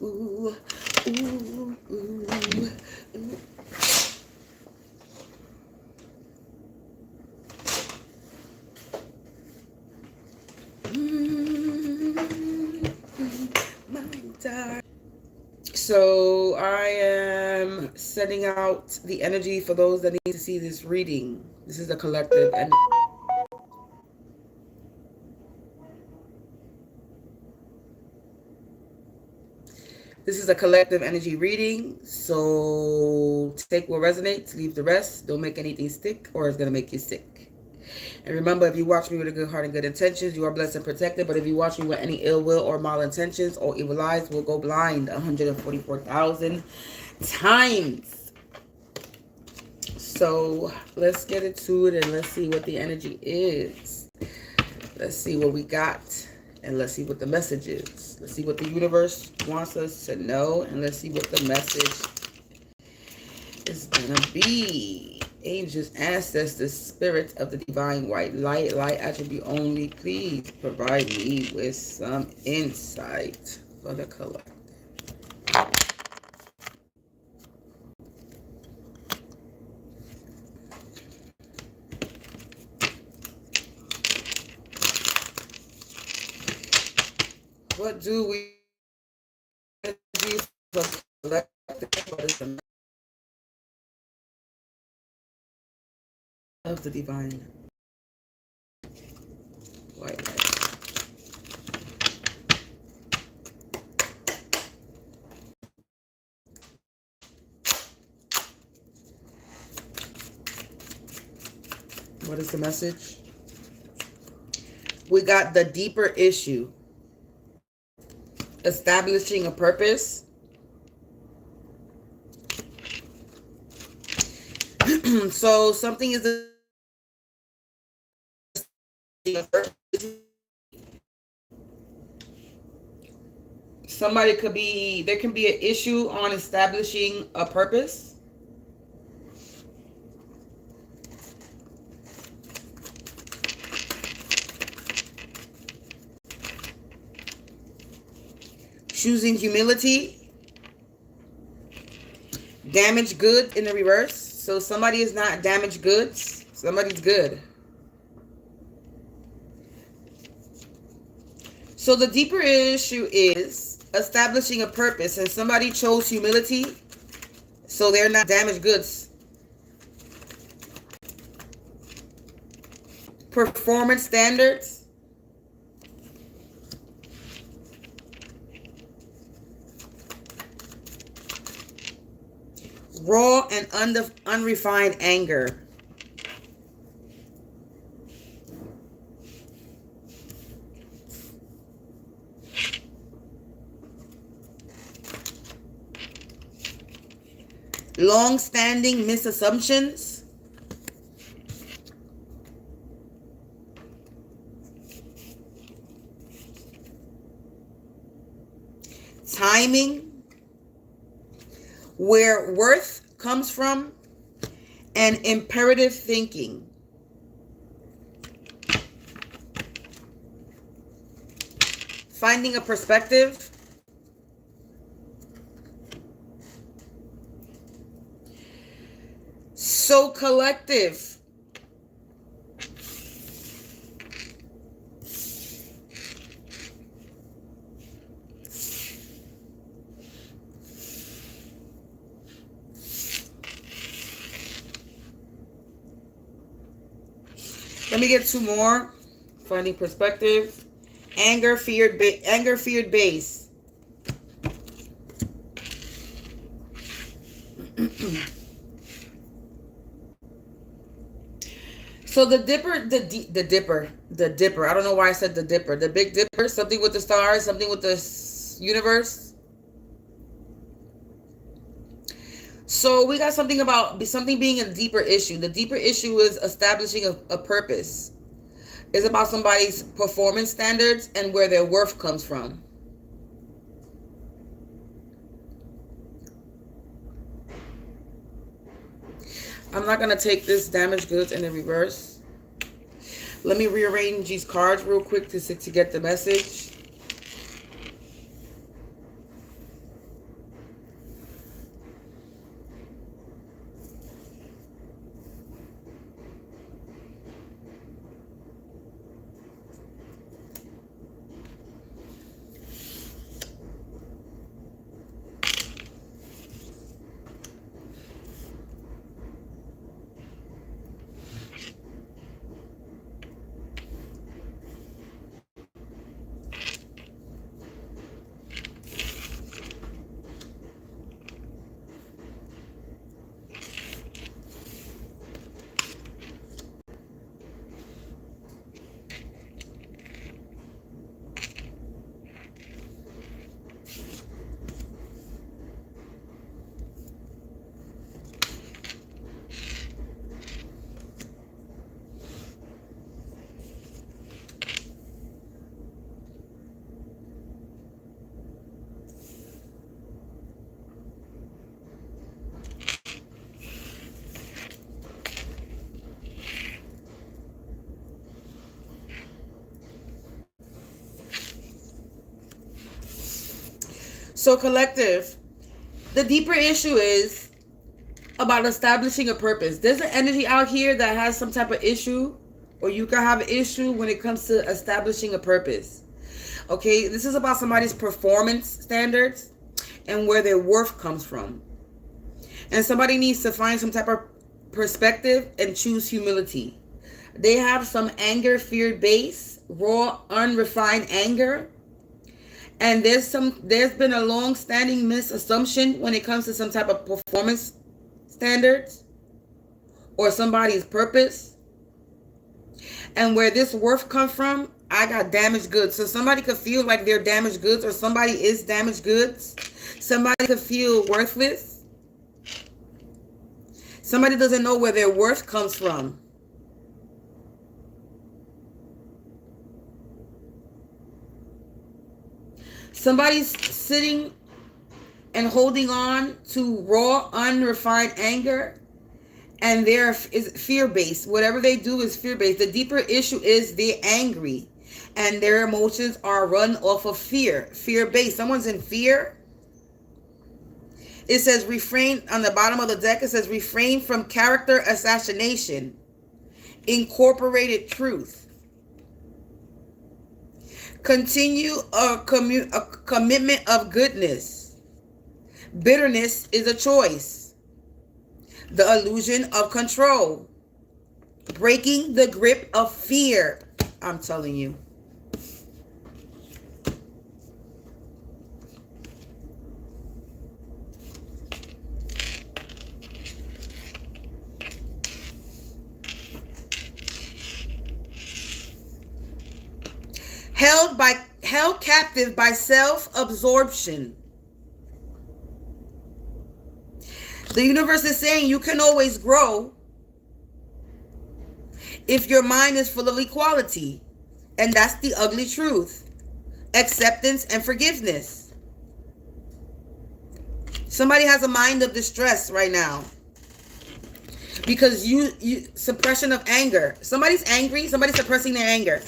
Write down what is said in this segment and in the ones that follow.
ooh, ooh, ooh, ooh. My darling. So I am sending out the energy for those that need to see this reading. This is a collective energy. This is a collective energy reading, so take what resonates, leave the rest. Don't make anything stick or it's going to make you sick. And remember, if you watch me with a good heart and good intentions, you are blessed and protected. But if you watch me with any ill will or malintentions or evil eyes, will go blind 144,000 times. So let's get into it and let's see what the energy is. Let's see what we got. And let's see what the message is. Let's see what the universe wants us to know. And let's see what the message is going to be. Angels, ancestors, spirits of the divine white light, light attribute only, please provide me with some insight for the collective. What do we do for collective? What is the of the divine white light? What is the message? We got the deeper issue. Establishing a purpose. So something is somebody could be, there can be an issue on establishing a purpose. Choosing humility. Damaged goods in the reverse. So somebody is not damaged goods. Somebody's good. So the deeper issue is establishing a purpose, and somebody chose humility, so they're not damaged goods. Performance standards. Raw and unrefined anger. Long-standing misassumptions. Timing, where worth comes from, and imperative thinking. Finding a perspective. So collective. Let me get two more. Finding perspective. Anger, feared base. So the dipper, the dipper. I don't know why I said the dipper. The big dipper, something with the stars, something with the universe. So we got something about something being a deeper issue. The deeper issue is establishing a purpose. It's about somebody's performance standards and where their worth comes from. I'm not going to take this damaged goods in the reverse. Let me rearrange these cards real quick to get the message. So collective, the deeper issue is about establishing a purpose. There's an energy out here that has some type of issue, or you can have an issue when it comes to establishing a purpose. Okay, this is about somebody's performance standards and where their worth comes from. And somebody needs to find some type of perspective and choose humility. They have some anger, fear base, raw, unrefined anger. And there's been a long-standing misassumption when it comes to some type of performance standards or somebody's purpose. And where this worth comes from, I got damaged goods. So somebody could feel like they're damaged goods, or somebody is damaged goods. Somebody could feel worthless. Somebody doesn't know where their worth comes from. Somebody's sitting and holding on to raw, unrefined anger, and there is fear-based. Whatever they do is fear-based. The deeper issue is they're angry, and their emotions are run off of fear. Fear-based. Someone's in fear. It says refrain on the bottom of the deck. It says refrain from character assassination. Incorporated truth. Continue a commitment of goodness. Bitterness is a choice. The illusion of control. Breaking the grip of fear. I'm telling you. Held captive by self-absorption. The universe is saying you can always grow if your mind is full of equality. And that's the ugly truth. Acceptance and forgiveness. Somebody has a mind of distress right now. Because you suppression of anger. Somebody's angry, somebody's suppressing their anger.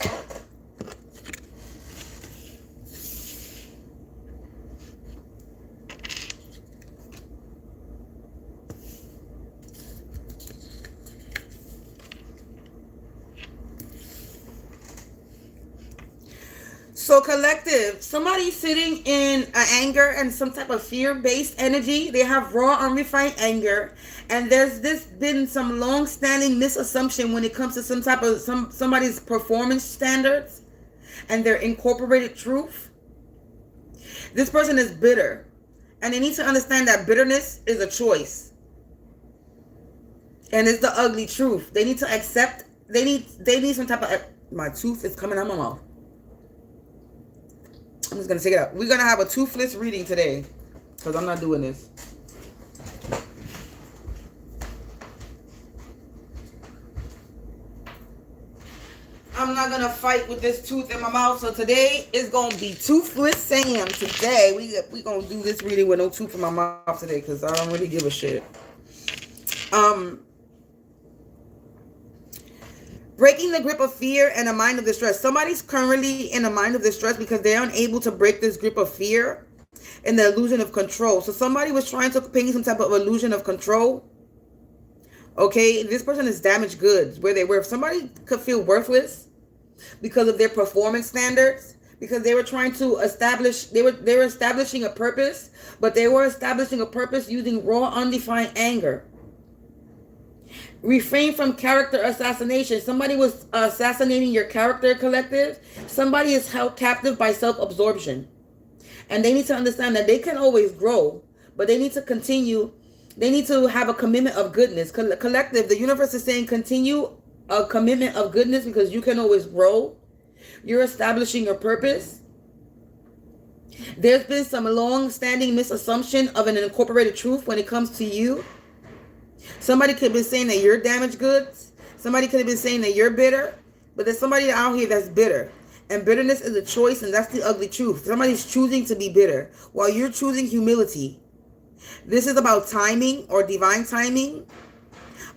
So collective, somebody sitting in anger and some type of fear-based energy. They have raw, unrefined anger. And there's been some long-standing misassumption when it comes to some type of somebody's performance standards and their incorporated truth. This person is bitter. And they need to understand that bitterness is a choice. And it's the ugly truth. They need to accept, they need some type of, my tooth is coming out my mouth. I'm just going to take it out. We're going to have a toothless reading today. Because I'm not doing this. I'm not going to fight with this tooth in my mouth. So today is going to be Toothless Sam. Today, we going to do this reading with no tooth in my mouth today. Because I don't really give a shit. Breaking the grip of fear and a mind of distress. Somebody's currently in a mind of distress because they're unable to break this grip of fear and the illusion of control. So somebody was trying to paint some type of illusion of control. Okay, this person is damaged goods. Where somebody could feel worthless because of their performance standards, because they were trying to establish, they were establishing a purpose, but they were establishing a purpose using raw, undefined anger. Refrain from character assassination. Somebody was assassinating your character, collective. Somebody is held captive by self-absorption. And they need to understand that they can always grow, but they need to continue. They need to have a commitment of goodness. Collective, the universe is saying continue a commitment of goodness because you can always grow. You're establishing your purpose. There's been some long-standing misassumption of an incorporated truth when it comes to you. Somebody could have been saying that you're damaged goods. Somebody could have been saying that you're bitter. But there's somebody out here that's bitter. And bitterness is a choice, and that's the ugly truth. Somebody's choosing to be bitter while you're choosing humility. This is about timing or divine timing.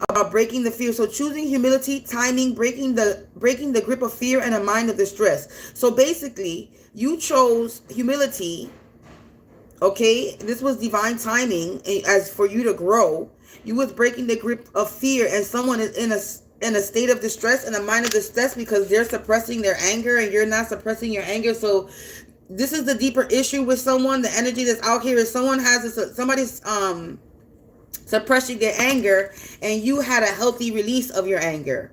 About breaking the fear. So choosing humility, timing, breaking the grip of fear and a mind of distress. So basically, you chose humility Okay, this was divine timing as for you to grow. You was breaking the grip of fear, and someone is in a state of distress and a mind of distress because they're suppressing their anger and you're not suppressing your anger. So this is the deeper issue with someone. The energy that's out here is someone has this, somebody's suppressing their anger, and you had a healthy release of your anger.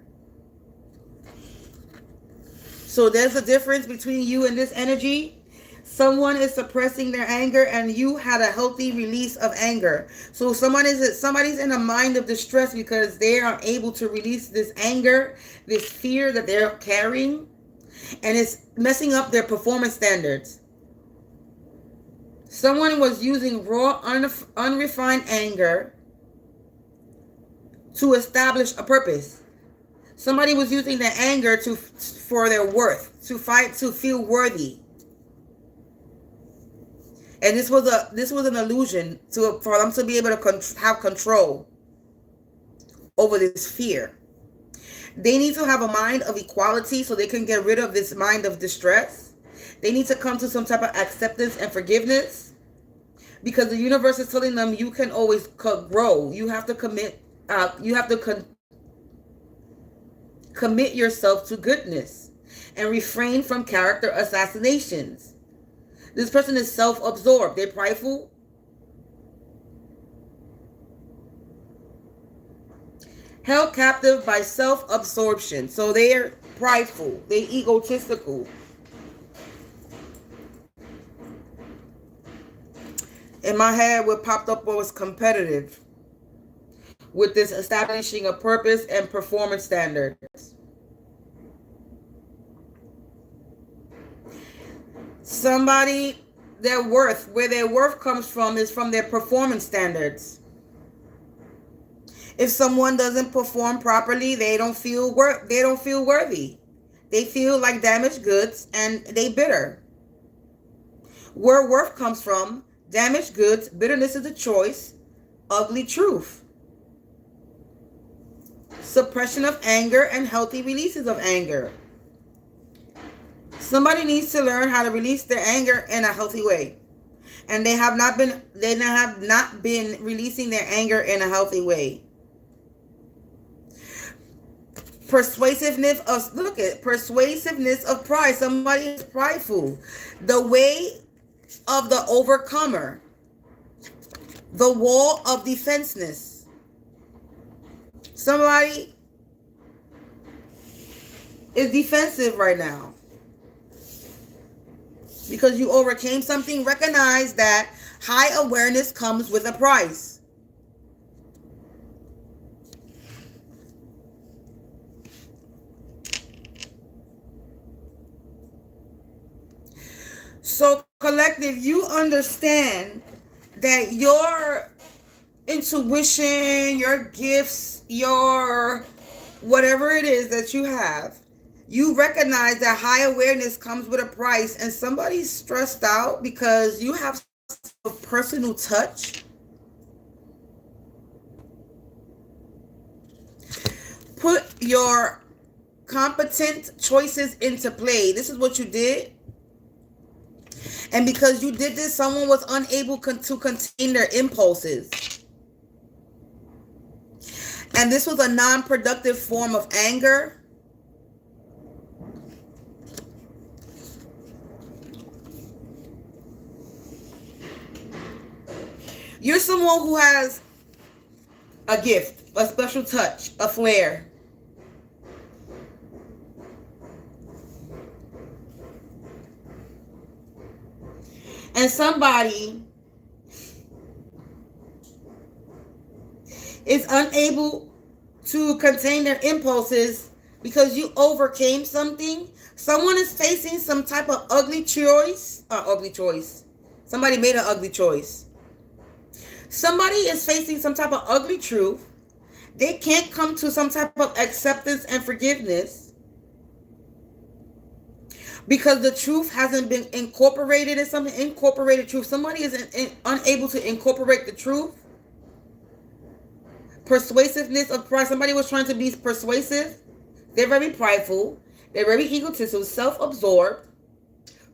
So there's a difference between you and this energy. Someone is suppressing their anger, and you had a healthy release of anger. So somebody's in a mind of distress because they are able to release this anger, this fear that they're carrying, and it's messing up their performance standards. Someone was using raw, unrefined anger to establish a purpose. Somebody was using their anger for their worth, to fight, to feel worthy. And this was an illusion for them to be able to have control over this fear. They need to have a mind of equality so they can get rid of this mind of distress. They need to come to some type of acceptance and forgiveness, because the universe is telling them you can always grow. You have to commit. You have to commit yourself to goodness and refrain from character assassinations. This person is self-absorbed. They're prideful. Held captive by self-absorption. So they're prideful. They're egotistical. In my head, what popped up was competitive, with this establishing a purpose and performance standards. Somebody, where their worth comes from is from their performance standards. If someone doesn't perform properly, they don't feel worthy. They feel like damaged goods, and they bitter. Where worth comes from, damaged goods, bitterness is a choice, ugly truth. Suppression of anger and healthy releases of anger. Somebody needs to learn how to release their anger in a healthy way. And they have not been releasing their anger in a healthy way. Persuasiveness of pride. Somebody is prideful. The way of the overcomer. The wall of defenseness. Somebody is defensive right now because you overcame something. Recognize that high awareness comes with a price. So, collective, you understand that your intuition, your gifts, your whatever it is that you have, you recognize that high awareness comes with a price, and somebody's stressed out because you have a personal touch. Put your competent choices into play. This is what you did. And because you did this, someone was unable to contain their impulses. And this was a non-productive form of anger. You're someone who has a gift, a special touch, a flair. And somebody is unable to contain their impulses because you overcame something. Someone is facing some type of ugly choice. Somebody made an ugly choice. Somebody is facing some type of ugly truth. They can't come to some type of acceptance and forgiveness because the truth hasn't been incorporated in something. Incorporated truth. Somebody is unable to incorporate the truth. Persuasiveness of pride. Somebody was trying to be persuasive. They're very prideful. They're very egotistical, self-absorbed.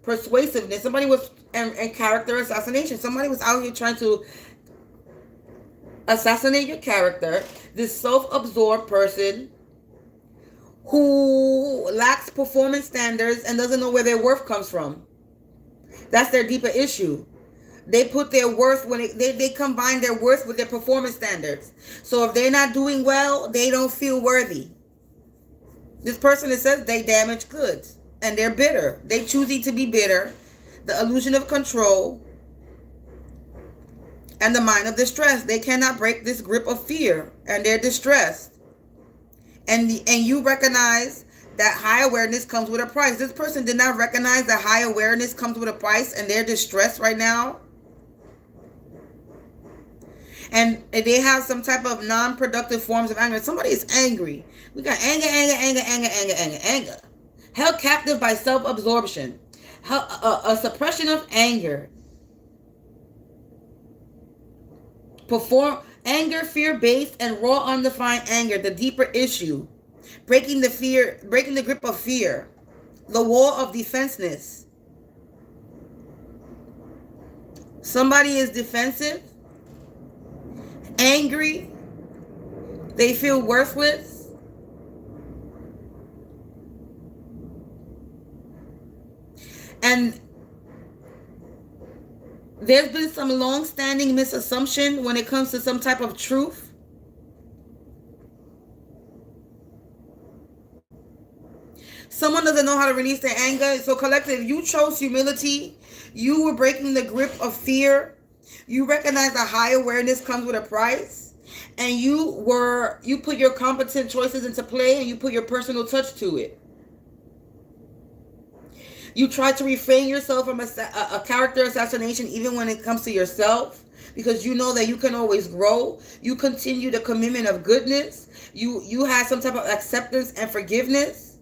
persuasiveness. Somebody was, and character assassination. Somebody was out here trying to assassinate your character. This self-absorbed person who lacks performance standards and doesn't know where their worth comes from. That's their deeper issue. They put their worth when they combine their worth with their performance standards. So if they're not doing well, they don't feel worthy. This person, it says they damage goods and they're bitter. They choosing to be bitter. The illusion of control and the mind of distress. They cannot break this grip of fear and they're distressed. And you recognize that high awareness comes with a price. This person did not recognize that high awareness comes with a price and they're distressed right now. And they have some type of non-productive forms of anger. Somebody is angry. We got anger. Held captive by self-absorption. A suppression of anger. Anger, fear-based, and raw, undefined anger. The deeper issue. Breaking the grip of fear. The wall of defenseness. Somebody is defensive. Angry, they feel worthless, and there's been some long-standing misassumption when it comes to some type of truth. Someone doesn't know how to release their anger. So collective, you chose humility. You were breaking the grip of fear. You recognize that high awareness comes with a price, and you put your competent choices into play, and you put your personal touch to it. You try to refrain yourself from a character assassination, even when it comes to yourself, because you know that you can always grow. You continue the commitment of goodness. You have some type of acceptance and forgiveness,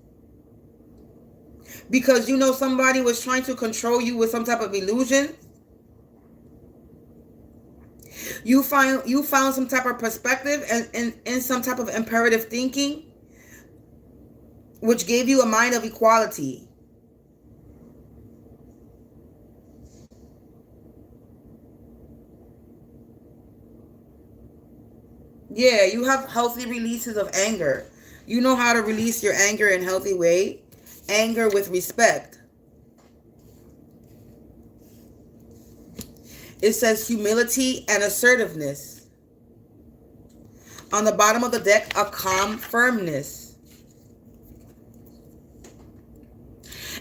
because you know somebody was trying to control you with some type of illusion. You found some type of perspective and some type of imperative thinking, which gave you a mind of equality. Yeah, you have healthy releases of anger. You know how to release your anger in a healthy way. Anger with respect. It says humility and assertiveness. On the bottom of the deck, a calm firmness.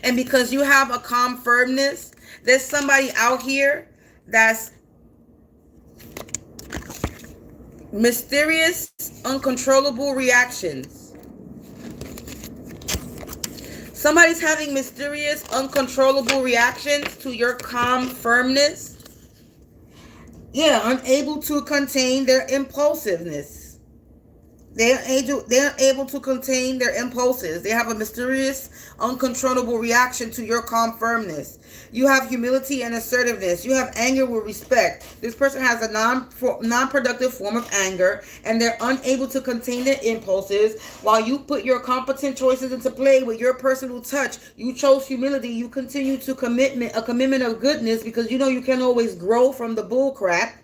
And because you have a calm firmness, there's somebody out here that's mysterious, uncontrollable reactions. Somebody's having mysterious, uncontrollable reactions to your calm firmness. Yeah, unable to contain their impulsiveness. They're able to contain their impulses. They have a mysterious, uncontrollable reaction to your calm firmness. You have humility and assertiveness. You have anger with respect. This person has a non-productive form of anger, and they're unable to contain their impulses. While you put your competent choices into play with your personal touch, you chose humility. You continue to a commitment of goodness, because you know you can always grow from the bull crap.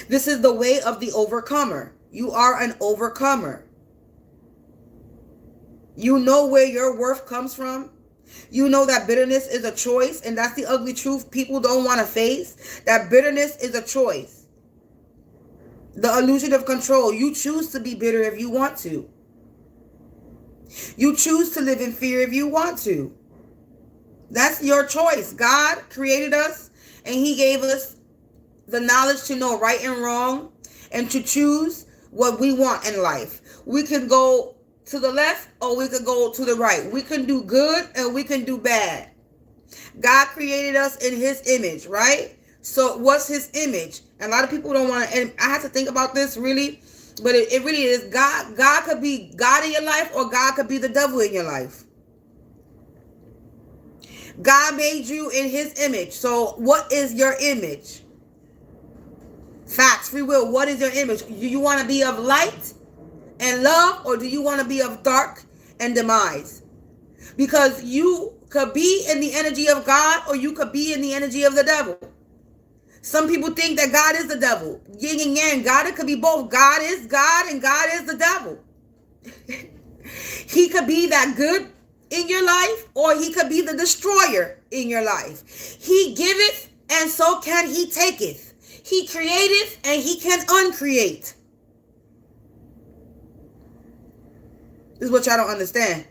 This is the way of the overcomer. You are an overcomer. You know where your worth comes from. You know that bitterness is a choice, and that's the ugly truth people don't want to face. That bitterness is a choice. The illusion of control. You choose to be bitter if you want to. You choose to live in fear if you want to. That's your choice. God created us, and He gave us the knowledge to know right and wrong, and to choose what we want in life. We can go to the left, or we can go to the right. We can do good, and we can do bad. God created us in His image, right? So what's His image? And a lot of people don't want to, and I have to think about this really, but it really is God. God could be God in your life, or God could be the devil in your life. God made you in His image. So what is your image? Facts, free will. What is your image? Do you want to be of light and love, or do you want to be of dark and demise? Because you could be in the energy of God or you could be in the energy of the devil. Some people think that God is the devil. Yin and yang. God, it could be both. God is God and God is the devil. He could be that good in your life or he could be the destroyer in your life. He giveth and so can he taketh. He createth and he can uncreate. This is what y'all don't understand.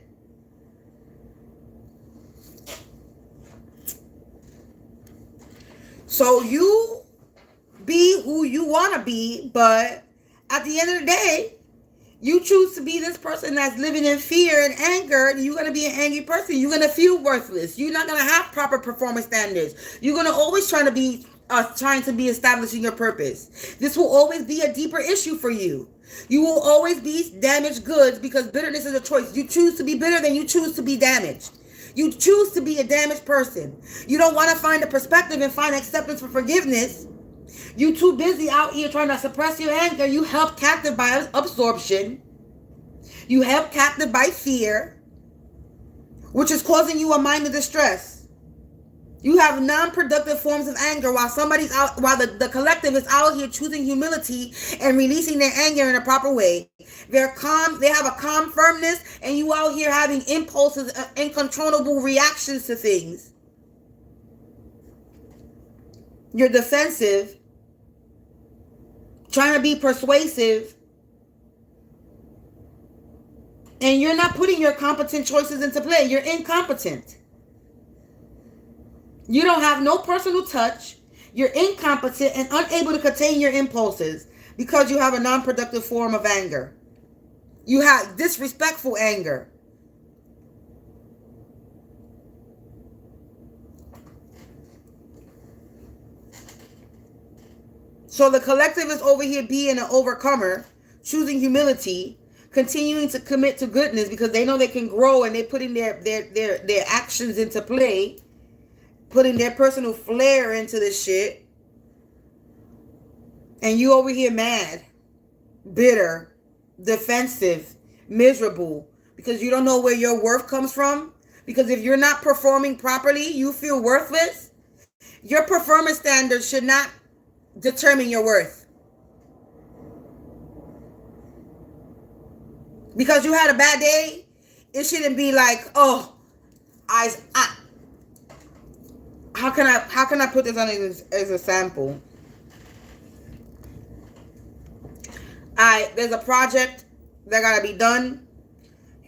So you be who you want to be, but at the end of the day, you choose to be this person that's living in fear and anger. You're going to be an angry person. You're going to feel worthless. You're not going to have proper performance standards. You're going to always trying to be establishing your purpose. This will always be a deeper issue for you. You will always be damaged goods because bitterness is a choice. You choose to be bitter, then you choose to be damaged. You choose to be a damaged person. You don't want to find a perspective and find acceptance for forgiveness. You too busy out here trying to suppress your anger. You held captive by absorption. You held captive by fear, which is causing you a mind of distress. You have non-productive forms of anger while somebody's out, while the collective is out here choosing humility and releasing their anger in a proper way. They're calm, they have a calm firmness, and you out here having impulses and uncontrollable reactions to things. You're defensive, trying to be persuasive, and you're not putting your competent choices into play. You're incompetent. You don't have no personal touch. You're incompetent and unable to contain your impulses because you have a non-productive form of anger. You have disrespectful anger. So the collective is over here being an overcomer, choosing humility, continuing to commit to goodness because they know they can grow and they're putting their actions into play, putting their personal flair into this shit. And you over here mad, bitter, defensive, miserable because you don't know where your worth comes from. Because if you're not performing properly, you feel worthless. Your performance standards should not determine your worth. Because you had a bad day, it shouldn't be like, oh, how can I put this on as a sample? There's a project that gotta be done,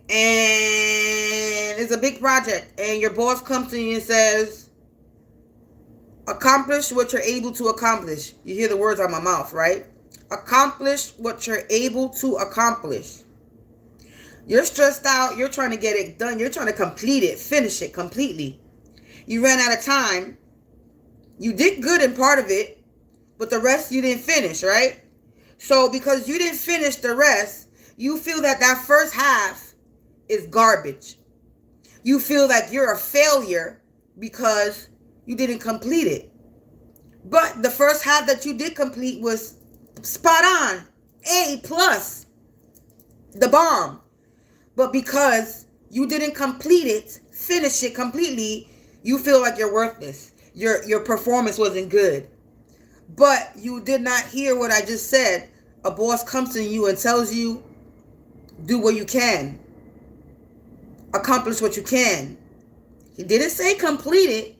and it's a big project, and your boss comes to you and says, accomplish what you're able to accomplish. You hear the words out of my mouth, right? Accomplish what you're able to accomplish. You're stressed out. You're trying to get it done. You're trying to complete it, finish it completely. You ran out of time. You did good in part of it, but the rest you didn't finish, right? So because you didn't finish the rest, you feel that first half is garbage. You feel like you're a failure because you didn't complete it. But the first half that you did complete was spot on. A+. The bomb. But because you didn't complete it, finish it completely, you feel like you're worthless. Your performance wasn't good. But you did not hear what I just said. A boss comes to you and tells you, do what you can. Accomplish what you can. He didn't say complete it.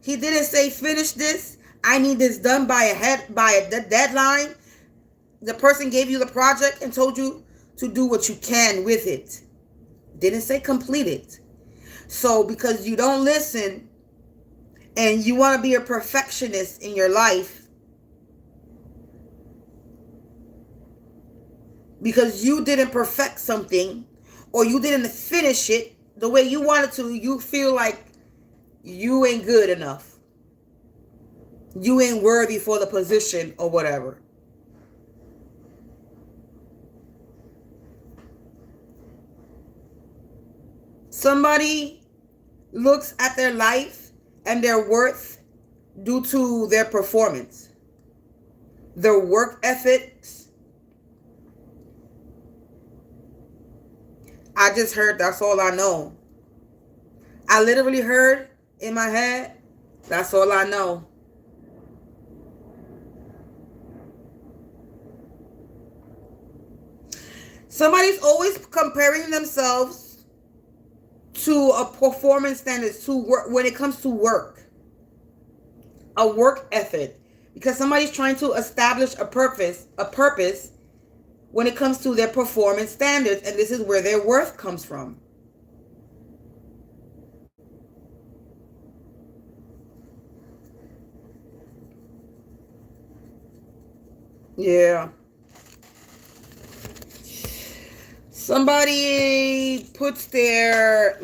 He didn't say finish this. I need this done by a deadline. The person gave you the project and told you to do what you can with it. Didn't say complete it. So because you don't listen and you want to be a perfectionist in your life, because you didn't perfect something or you didn't finish it the way you wanted to, you feel like you ain't good enough. You ain't worthy for the position or whatever. Somebody looks at their life and their worth due to their performance, their work ethics. I just heard, that's all I know. I literally heard in my head, that's all I know. Somebody's always comparing themselves to a performance standards to work when it comes to work. A work ethic. Because somebody's trying to establish a purpose when it comes to their performance standards, and this is where their worth comes from. Yeah. Somebody puts their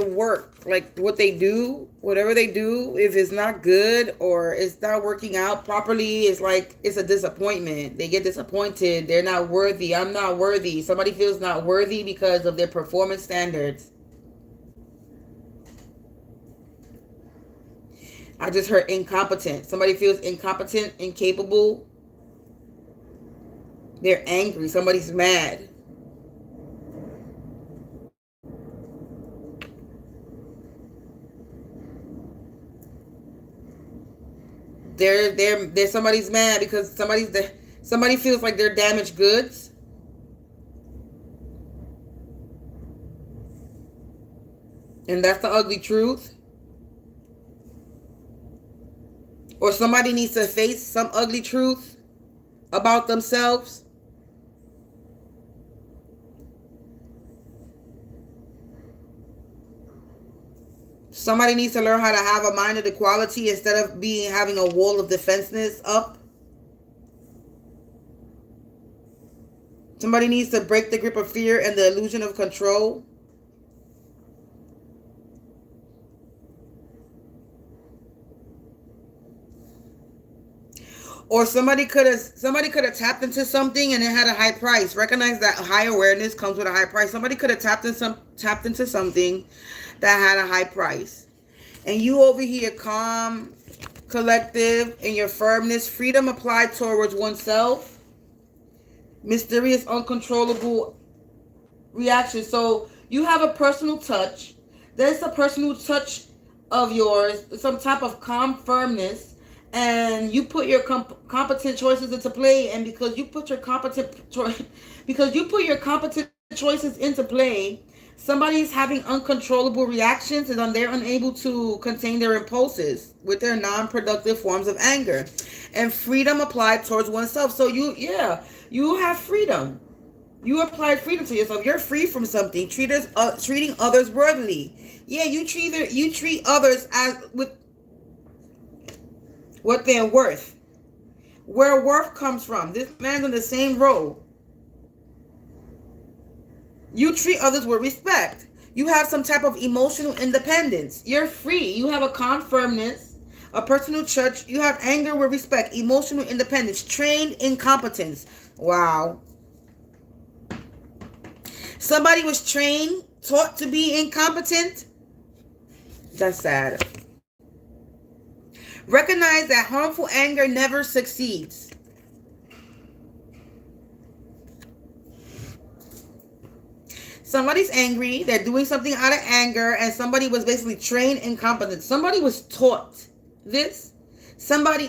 work, like what they do, whatever they do, if it's not good or it's not working out properly, it's like it's a disappointment. They get disappointed. They're not worthy. I'm not worthy. Somebody feels not worthy because of their performance standards. I just heard incompetent. Somebody feels incompetent, incapable. They're angry. Somebody's mad. They're somebody's mad because somebody feels like they're damaged goods. And that's the ugly truth. Or somebody needs to face some ugly truth about themselves. Somebody needs to learn how to have a mind of equality instead of having a wall of defenseness up. Somebody needs to break the grip of fear and the illusion of control. Or somebody could have tapped into something and it had a high price. Recognize that high awareness comes with a high price. Somebody could have tapped into something that had a high price. And you over here, calm, collective, in your firmness, freedom applied towards oneself, mysterious, uncontrollable reaction. So you have a personal touch. There's a personal touch of yours, some type of calm firmness. And you put your competent choices into play, and because you put your competent choices into play, somebody's having uncontrollable reactions, and they're unable to contain their impulses with their non-productive forms of anger. And freedom applied towards oneself. So you have freedom. You applied freedom to yourself. You're free from something. Treating others worthily. Yeah, you treat others as with what they're worth. Where worth comes from. This man's in the same role. You treat others with respect. You have some type of emotional independence. You're free. You have a calm firmness, a personal touch. You have anger with respect, emotional independence, trained incompetence. Wow. Somebody was taught to be incompetent. That's sad. Recognize that harmful anger never succeeds. Somebody's angry, they're doing something out of anger, and somebody was basically trained incompetent. Somebody was taught this. Somebody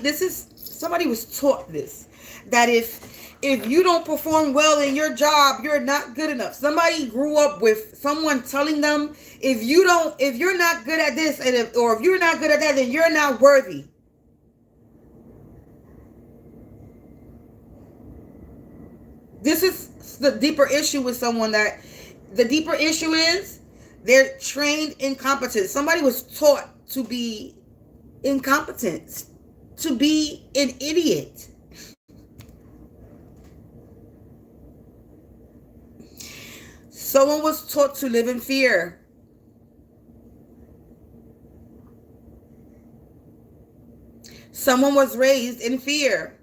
was taught this. That if you don't perform well in your job, you're not good enough. Somebody grew up with someone telling them, if you're not good at this, or if you're not good at that, then you're not worthy. This is the deeper issue with someone. That the deeper issue is they're trained incompetent. Somebody was taught to be incompetent, to be an idiot. Someone was taught to live in fear. Someone was raised in fear.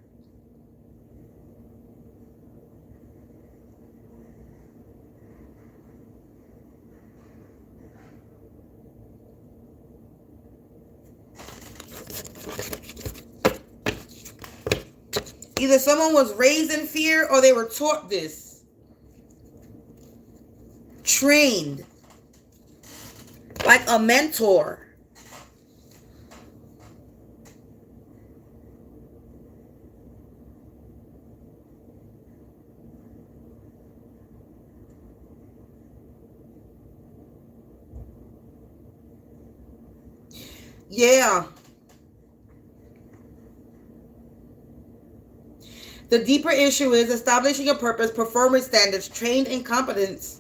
Either someone was raised in fear or they were taught this. Trained. Like a mentor. Yeah. The deeper issue is establishing a purpose, performance standards, trained incompetence.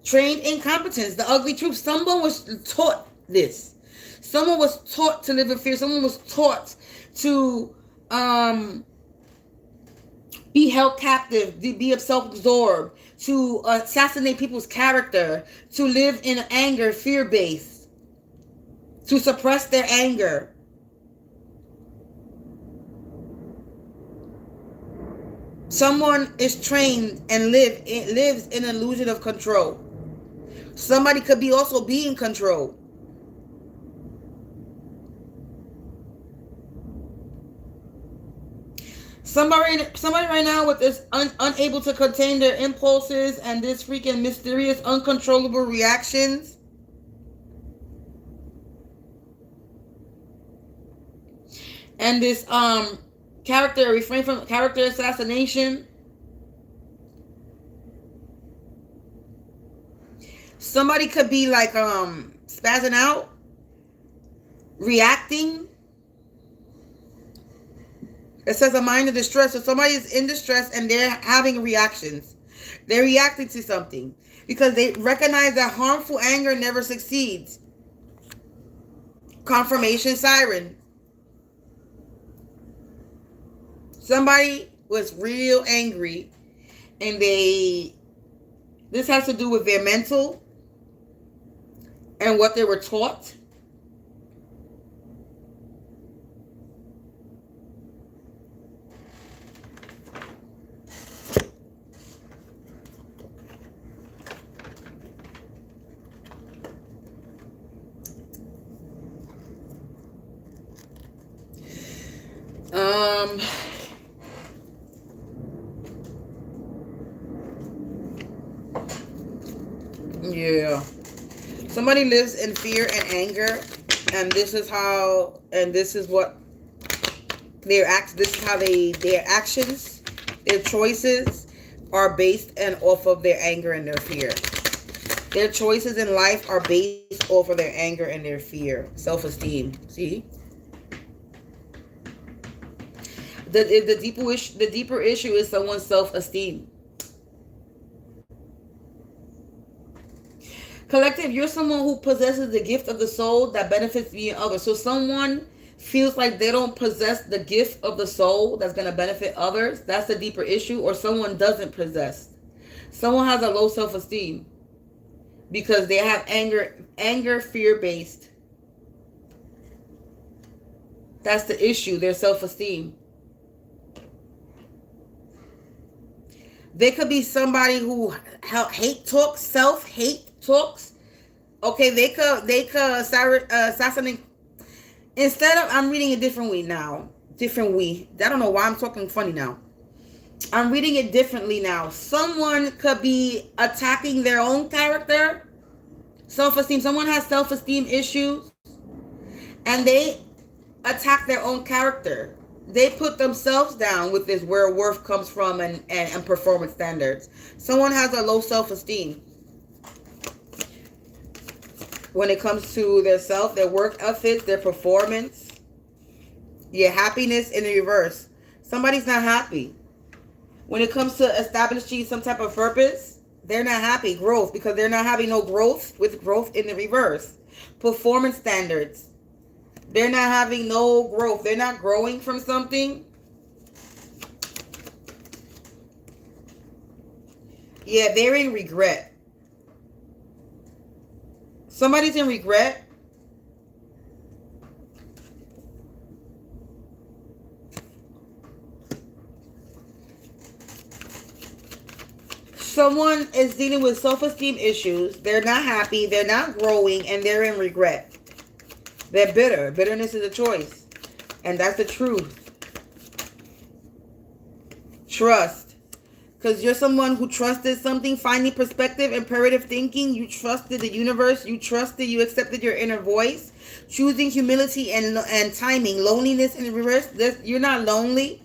Trained incompetence. The ugly truth. Someone was taught this. Someone was taught to live in fear. Someone was taught to be held captive, be self-absorbed, to assassinate people's character, to live in anger, fear-based, to suppress their anger. Someone is trained and lives in an illusion of control. Somebody could be also being controlled. Somebody right now with this unable to contain their impulses and this freaking mysterious, uncontrollable reactions. And this refrain from character assassination. Somebody could be like spazzing out, reacting. It says a mind of distress. So somebody is in distress and they're having reactions. They're reacting to something because they recognize that harmful anger never succeeds. Confirmation siren. Somebody was real angry and this has to do with their mental and what they were taught. Yeah. Somebody lives in fear and anger, and this is what their actions, their choices are based and off of their anger and their fear. Their choices in life are based off of their anger and their fear. Self-esteem. See? The deeper issue is someone's self-esteem. Collective, you're someone who possesses the gift of the soul that benefits me and others. So someone feels like they don't possess the gift of the soul that's going to benefit others. That's the deeper issue. Or someone doesn't possess. Someone has a low self-esteem because they have anger, fear-based. That's the issue, their self-esteem. They could be somebody who hate talks, self-hate talks. Okay, they could assassinate. Instead of, I'm reading a different way now. I don't know why I'm talking funny now. I'm reading it differently now. Someone could be attacking their own character, self-esteem. Someone has self-esteem issues, and they attack their own character. They put themselves down with this where worth comes from and performance standards. Someone has a low self-esteem when it comes to their self, their work ethics, their performance. Yeah, happiness in the reverse. Somebody's not happy. When it comes to establishing some type of purpose, they're not happy. Growth, because they're not having no growth with growth in the reverse. Performance standards. They're not having no growth. They're not growing from something. Yeah, they're in regret. Somebody's in regret. Someone is dealing with self-esteem issues. They're not happy. They're not growing. And they're in regret. They're bitter. Bitterness is a choice. And that's the truth. Trust. Because you're someone who trusted something, finding perspective, imperative thinking. You trusted the universe. You accepted your inner voice. Choosing humility and timing. Loneliness in reverse. You're not lonely.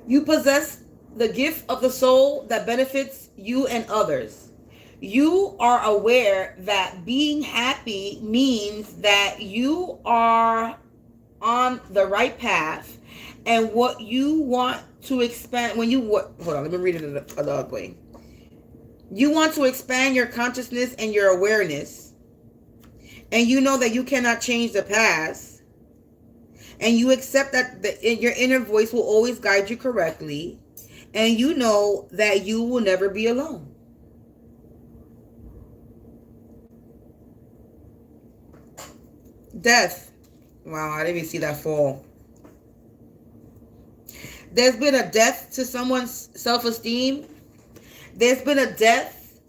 You possess the gift of the soul that benefits you and others. You are aware that being happy means that you are on the right path, and what you want to expand hold on, let me read it another way. You want to expand your consciousness and your awareness, and you know that you cannot change the past, and you accept that your inner voice will always guide you correctly, and you know that you will never be alone. Death. Wow, I didn't even see that fall. There's been a death to someone's self-esteem. There's been a death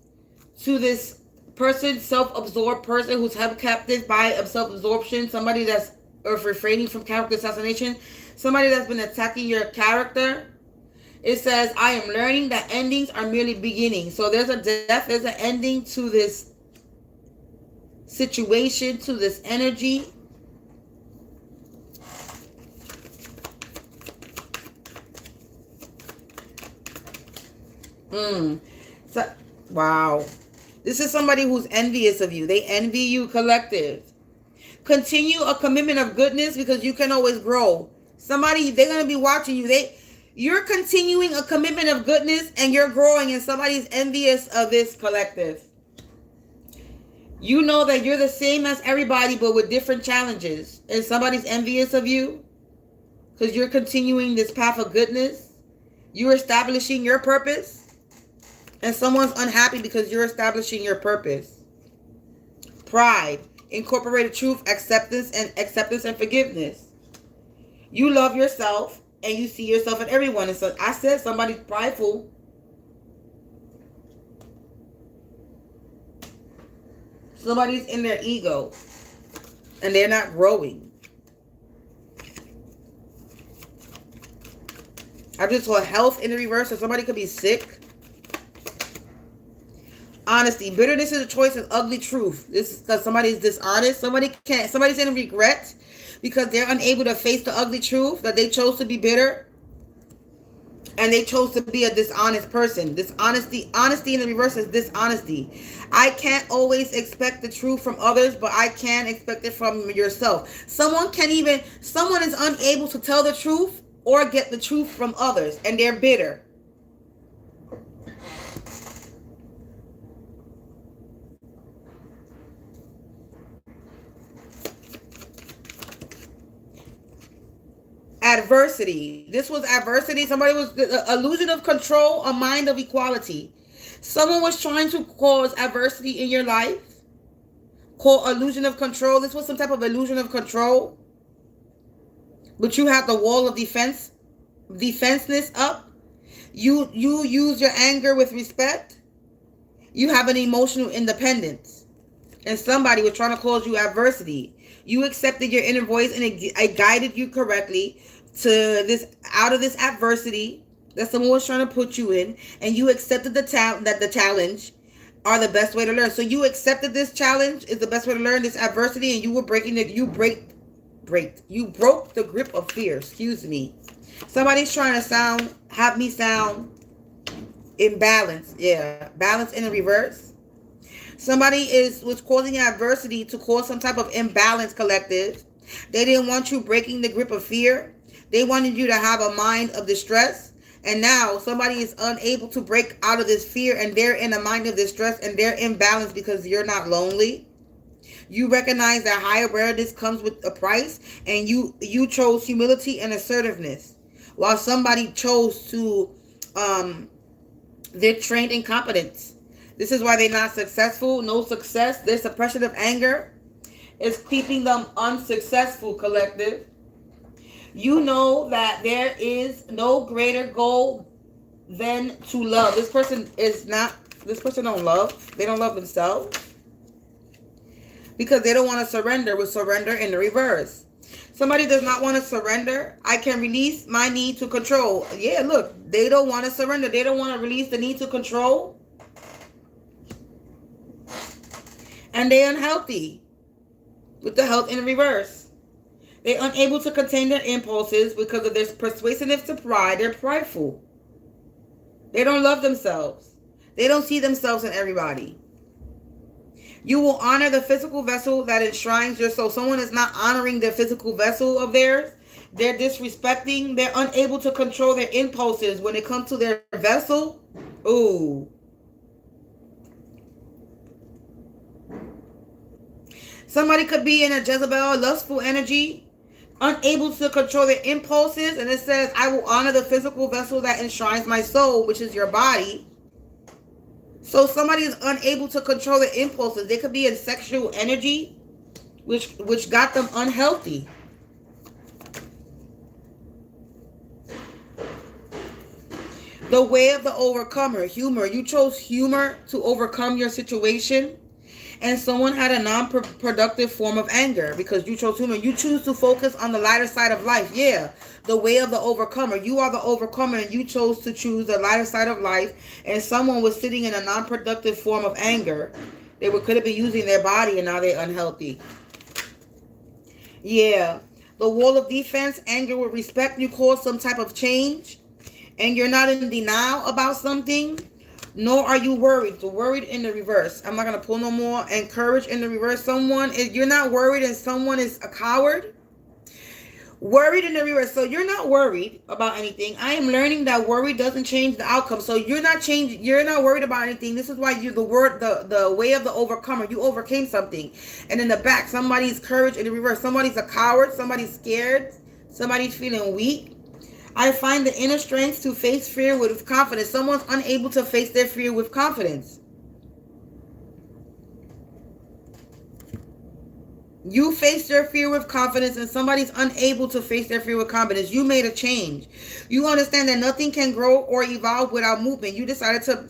to this person, self-absorbed person who's held captive by self-absorption. Somebody that's refraining from character assassination. Somebody that's been attacking your character. It says, I am learning that endings are merely beginnings. So there's a death, there's an ending to this situation, to this energy. So, wow. This is somebody who's envious of you. They envy you, collective. Continue a commitment of goodness because you can always grow. Somebody, they're going to be watching you. You're continuing a commitment of goodness and you're growing, and somebody's envious of this, collective. You know that you're the same as everybody but with different challenges, and somebody's envious of you because you're continuing this path of goodness. You're establishing your purpose. And someone's unhappy because you're establishing your purpose. Pride, incorporated truth, acceptance and forgiveness. You love yourself and you see yourself in everyone. And so I said somebody's prideful. Somebody's in their ego and they're not growing. I just saw health in the reverse, so somebody could be sick. Honesty. Bitterness is a choice of ugly truth. This is because somebody's dishonest. Somebody's in regret because they're unable to face the ugly truth that they chose to be bitter. And they chose to be a dishonest person. Honesty in the reverse is dishonesty. I can't always expect the truth from others, but I can expect it from yourself. Someone is unable to tell the truth or get the truth from others, and they're bitter. Adversity. This was adversity. Somebody was illusion of control, a mind of equality. Someone was trying to cause adversity in your life. Called illusion of control. This was some type of illusion of control. But you have the wall of defenseness up. You use your anger with respect. You have an emotional independence. And somebody was trying to cause you adversity. You accepted your inner voice and it guided you correctly to out of this adversity that someone was trying to put you in, and you accepted the challenge are the best way to learn. So you accepted this challenge is the best way to learn, this adversity, and you were you broke the grip of fear. Excuse me. Somebody's trying to have me sound imbalanced. Yeah, balance in the reverse. Somebody was causing adversity to cause some type of imbalance, collective. They didn't want you breaking the grip of fear. They wanted you to have a mind of distress. And now somebody is unable to break out of this fear, and they're in a mind of distress, and they're imbalanced because you're not lonely. You recognize that higher awareness comes with a price, and you chose humility and assertiveness, while somebody chose to they're trained incompetence. This is why they're not successful. No success. Their suppression of anger is keeping them unsuccessful, collective. You know that there is no greater goal than to love. This person don't love. They don't love themselves because they don't want to surrender with surrender in the reverse. Somebody does not want to surrender. I can release my need to control. Yeah, look, they don't want to surrender. They don't want to release the need to control. And they're unhealthy with the health in reverse. They're unable to contain their impulses because of their persuasiveness to pride. They're prideful. They don't love themselves. They don't see themselves in everybody. You will honor the physical vessel that enshrines your soul. Someone is not honoring their physical vessel of theirs. They're disrespecting. They're unable to control their impulses when it comes to their vessel. Ooh. Somebody could be in a Jezebel, lustful energy, unable to control their impulses. And it says, I will honor the physical vessel that enshrines my soul, which is your body. So somebody is unable to control their impulses. They could be in sexual energy, which got them unhealthy. The way of the overcomer, humor. You chose humor to overcome your situation. And someone had a non-productive form of anger because you chose humor. You choose to focus on the lighter side of life. Yeah, the way of the overcomer. You are the overcomer and you chose to choose the lighter side of life. And someone was sitting in a non-productive form of anger. They could have been using their body and now they're unhealthy. Yeah, the wall of defense, anger with respect. You cause some type of change and you're not in denial about something. Nor are you worried. So worried in the reverse. I'm not going to pull no more. And courage in the reverse. You're not worried and someone is a coward. Worried in the reverse. So you're not worried about anything. I am learning that worry doesn't change the outcome. So you're not worried about anything. This is why the way of the overcomer. You overcame something. And in the back, somebody's courage in the reverse. Somebody's a coward. Somebody's scared. Somebody's feeling weak. I find the inner strength to face fear with confidence. Someone's unable to face their fear with confidence. You faced your fear with confidence and somebody's unable to face their fear with confidence. You made a change. You understand that nothing can grow or evolve without movement. You decided to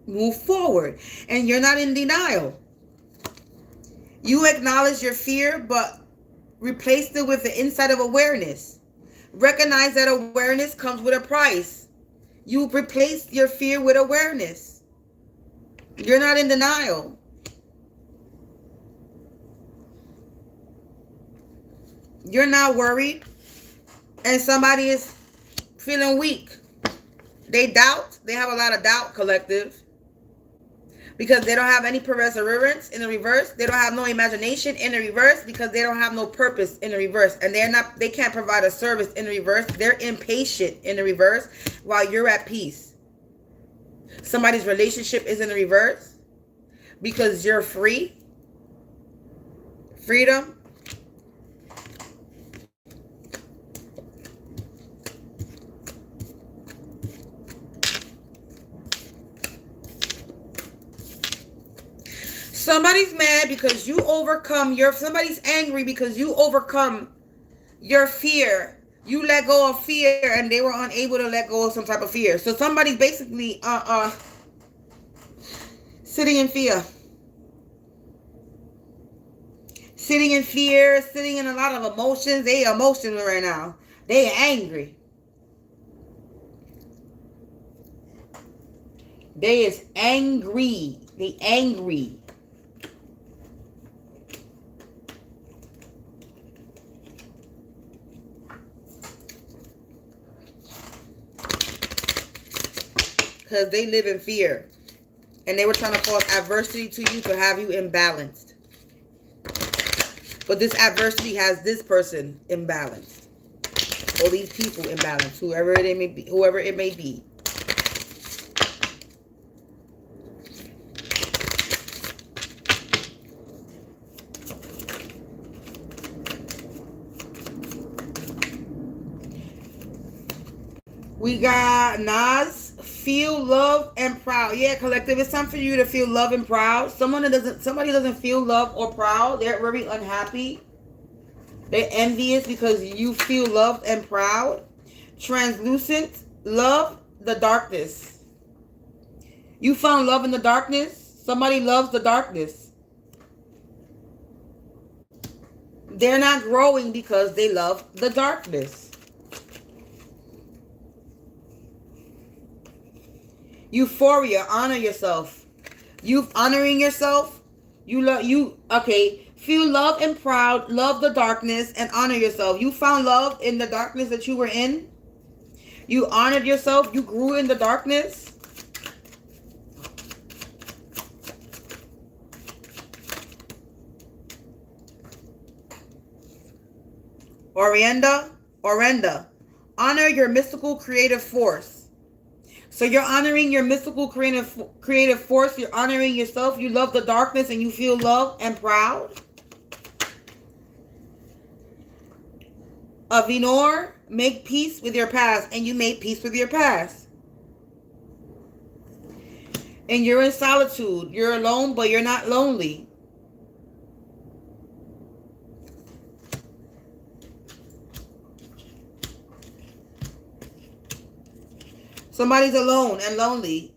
move forward and you're not in denial. You acknowledge your fear but replaced it with the insight of awareness. Recognize that awareness comes with a price. You replace your fear with awareness. You're not in denial. You're not worried. And somebody is feeling weak. They doubt. They have a lot of doubt, collective. Because they don't have any perseverance in the reverse. They don't have no imagination in the reverse because they don't have no purpose in the reverse. And they can't provide a service in the reverse. They're impatient in the reverse while you're at peace. Somebody's relationship is in the reverse because you're free. Freedom. Somebody's mad because you somebody's angry because you overcome your fear. You let go of fear and they were unable to let go of some type of fear. So somebody's basically sitting in fear. Sitting in fear, sitting in a lot of emotions. They emotional right now. They angry. They is angry. They angry. Because they live in fear. And they were trying to cause adversity to you to have you imbalanced. But this adversity has this person imbalanced. Or these people imbalanced. Whoever it may be. We got Nas. Feel love and proud. Yeah, collective. It's time for you to feel love and proud. Somebody doesn't feel love or proud. They're very unhappy. They're envious because you feel loved and proud. Translucent. Love the darkness. You found love in the darkness. Somebody loves the darkness. They're not growing because they love the darkness. Euphoria, honor yourself. You honoring yourself. Okay, feel love and proud, love the darkness and honor yourself. You found love in the darkness that you were in. You honored yourself. You grew in the darkness. Orenda. Honor your mystical creative force. So you're honoring your mystical creative force. You're honoring yourself. You love the darkness and you feel love and proud. Avinor, make peace with your past. And you made peace with your past. And you're in solitude. You're alone, but you're not lonely. Somebody's alone and lonely.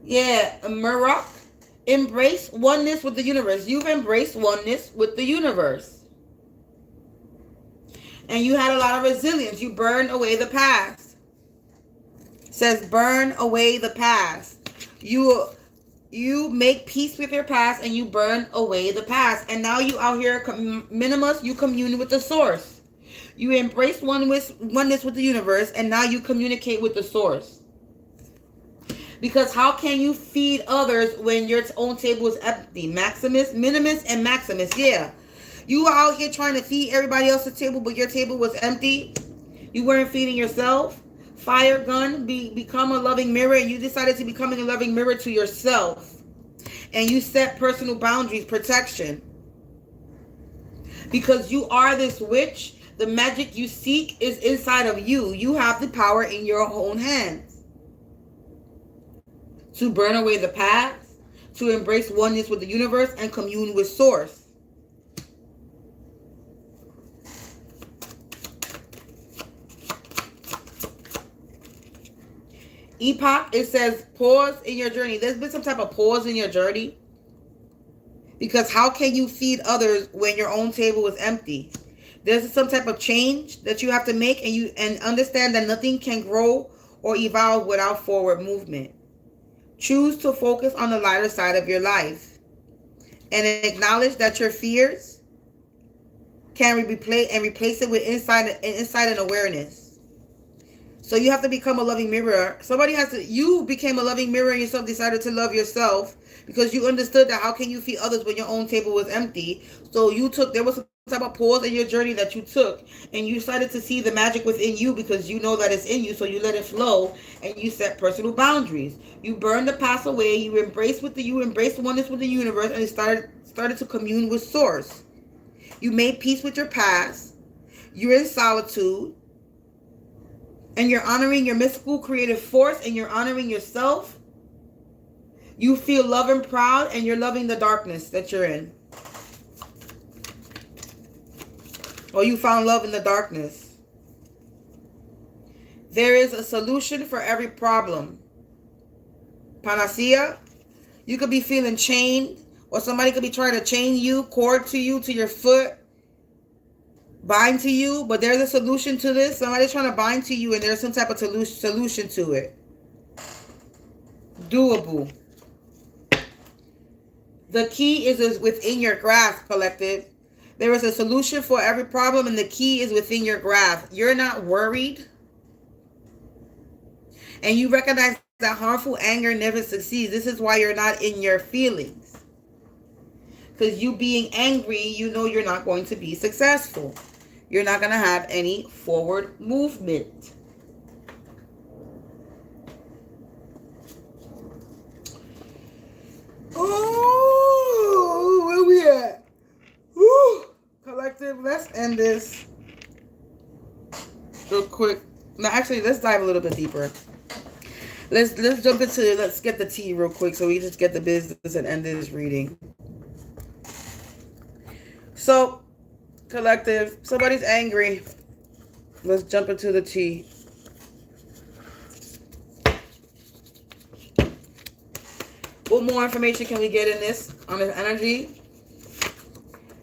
Yeah, Murak, embrace oneness with the universe. You've embraced oneness with the universe. And you had a lot of resilience. You burned away the past. It says burn away the past. You make peace with your past and you burn away the past. And now you out here, minimus, you commune with the source. You embrace oneness with the universe, and now you communicate with the source. Because how can you feed others when your own table is empty? Minimus, and Maximus. Yeah. You were out here trying to feed everybody else's table, but your table was empty. You weren't feeding yourself. Fire gun, become a loving mirror, and you decided to becoming a loving mirror to yourself. And you set personal boundaries, protection. Because you are this witch. The magic you seek is inside of you. You have the power in your own hands. To burn away the past, to embrace oneness with the universe, and commune with source. Epoch, it says pause in your journey. There's been some type of pause in your journey. Because how can you feed others when your own table is empty? There's some type of change that you have to make, and understand that nothing can grow or evolve without forward movement. Choose to focus on the lighter side of your life and acknowledge that your fears can replace it with insight and awareness. So you have to become a loving mirror. You became a loving mirror and yourself decided to love yourself because you understood that how can you feed others when your own table was empty. So there was some type of pause in your journey that you took, and you decided to see the magic within you because you know that it's in you, so you let it flow and you set personal boundaries. You burn the past away, you embrace oneness with the universe, and you started to commune with source. You made peace with your past. You're in solitude. And you're honoring your mystical creative force, and you're honoring yourself. You feel love and proud, and you're loving the darkness that you're in. Or you found love in the darkness. There is a solution for every problem. Panacea. You could be feeling chained, or somebody could be trying to chain you, cord to you, to your foot, bind to you, but there's a solution to this. Somebody's trying to bind to you, and there's some type of solution to it. Doable. The key is within your grasp, collective. There is a solution for every problem, and the key is within your grasp. You're not worried. And you recognize that harmful anger never succeeds. This is why you're not in your feelings. Because you being angry, you know you're not going to be successful. You're not going to have any forward movement. Oh, where we at? Woo. Collective, let's end this real quick. No, actually, let's dive a little bit deeper. Let's jump into, let's get the tea real quick so we just get the business and end this reading. So, collective, somebody's angry. Let's jump into the tea. What more information can we get in this on this energy?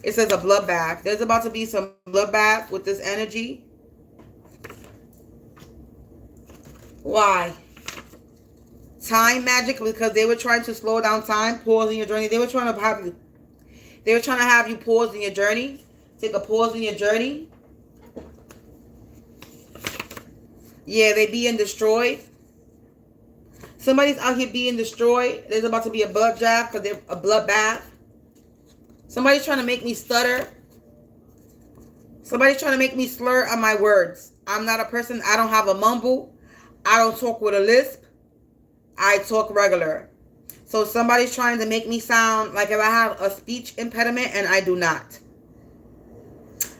It says a bloodbath. There's about to be some bloodbath with this energy. Why? Time magic, because they were trying to slow down time, pause in your journey. They were trying to have you pause in your journey. Take a pause in your journey. Yeah, they being destroyed. Somebody's out here being destroyed. There's about to be a bloodbath because they're a bloodbath. Somebody's trying to make me stutter. Somebody's trying to make me slur on my words. I'm not a person. I don't have a mumble. I don't talk with a lisp. I talk regular. So somebody's trying to make me sound like if I have a speech impediment, and I do not.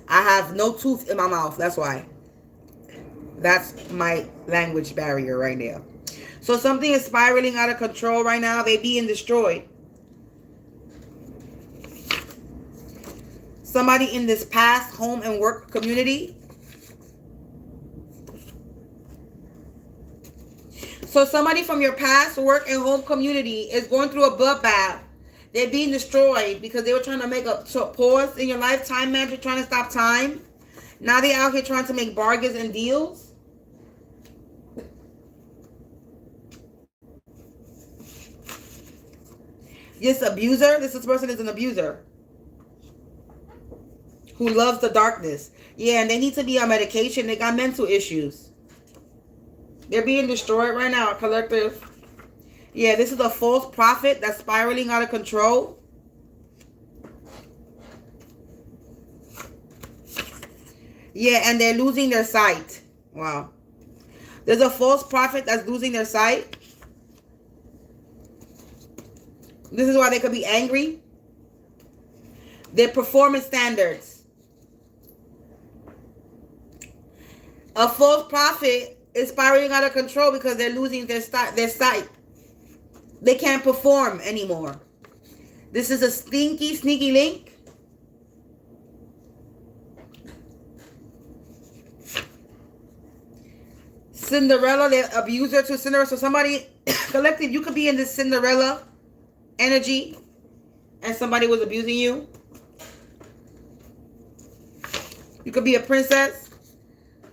I have no tooth in my mouth. That's why. That's my language barrier right now. So something is spiraling out of control right now. They being destroyed. Somebody in this past home and work community. So somebody from your past work and home community is going through a bloodbath. They're being destroyed because they were trying to make a pause in your lifetime magic, trying to stop time. Now they're out here trying to make bargains and deals. This abuser, this person is an abuser who loves the darkness. Yeah, and they need to be on medication. They got mental issues. They're being destroyed right now, collective. Yeah, this is a false prophet that's spiraling out of control. Yeah, and they're losing their sight. Wow. There's a false prophet that's losing their sight. This is why they could be angry. Their performance standards. A false prophet is spiraling out of control because they're losing their sight. They can't perform anymore. This is a sneaky link. Cinderella, the abuser to Cinderella. So somebody, collective, you could be in this Cinderella energy and somebody was abusing you. You could be a princess.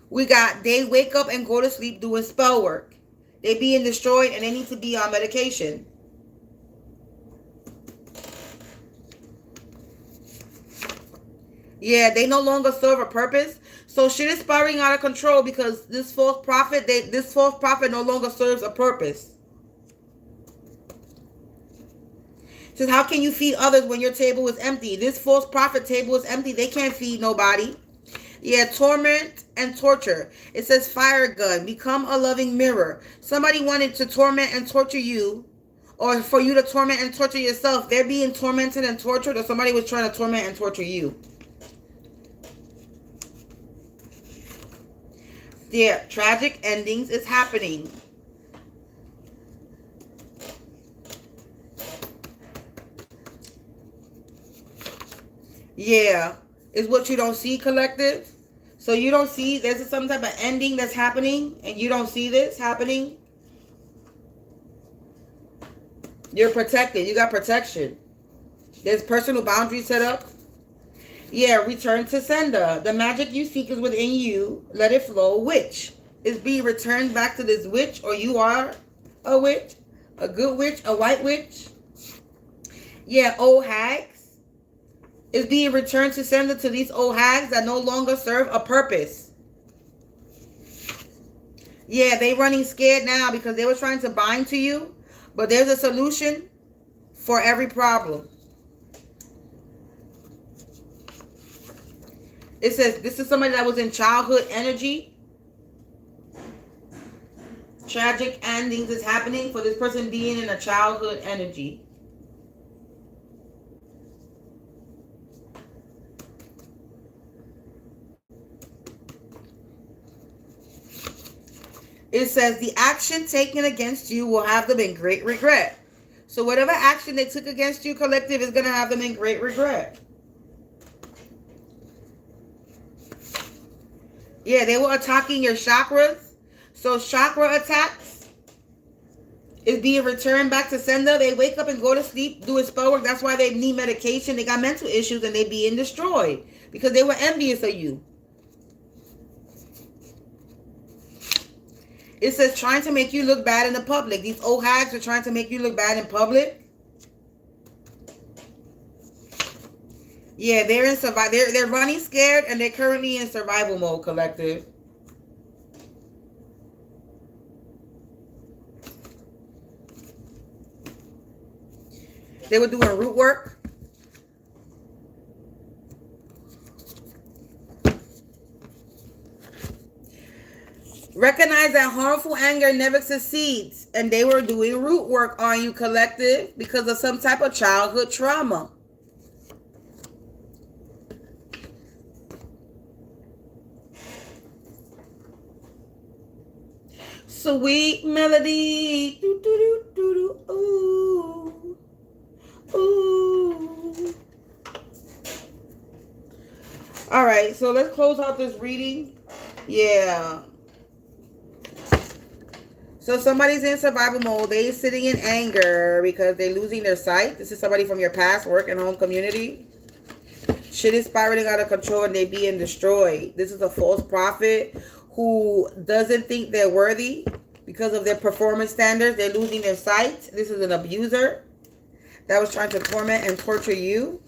We got they wake up and go to sleep doing spell work. They being destroyed and they need to be on medication. Yeah, they no longer serve a purpose. So shit is spiraling out of control because this false prophet no longer serves a purpose. Says, how can you feed others when your table is empty? This false prophet table is empty. They can't feed nobody. Yeah, torment and torture. It says fire gun. Become a loving mirror. Somebody wanted to torment and torture you, or for you to torment and torture yourself. They're being tormented and tortured, or somebody was trying to torment and torture you. Yeah, tragic endings is happening. Yeah, is what you don't see, collective. So you don't see there's some type of ending that's happening and you don't see this happening. You're protected. You got protection. There's personal boundaries set up. Yeah, return to sender. The magic you seek is within you. Let it flow. Witch is being returned back to this witch, or you are a witch, a good witch, a white witch. Yeah, old hags is being returned to sender to these old hags that no longer serve a purpose. Yeah, they running scared now because they were trying to bind to you, but there's a solution for every problem. It says this is somebody that was in childhood energy. Tragic endings is happening for this person being in a childhood energy. It says the action taken against you will have them in great regret. So whatever action they took against you, collective, is going to have them in great regret. Yeah, they were attacking your chakras. So chakra attacks is being returned back to sender. They wake up and go to sleep doing spell work. That's why they need medication. They got mental issues and they being destroyed because they were envious of you. It says trying to make you look bad in the public. These old hags are trying to make you look bad in public. Yeah, they're in survival. They're running scared and they're currently in survival mode, collective. They were doing root work. Recognize that harmful anger never succeeds. And they were doing root work on you, collective, because of some type of childhood trauma. Sweet melody. Do, do, do, do, do. Ooh. Ooh. All right, so let's close out this reading. Yeah. So somebody's in survival mode. They're sitting in anger because they're losing their sight. This is somebody from your past work and home community. Shit is spiraling out of control and they're being destroyed. This is a false prophet who doesn't think they're worthy because of their performance standards. They're losing their sight. This is an abuser that was trying to torment and torture you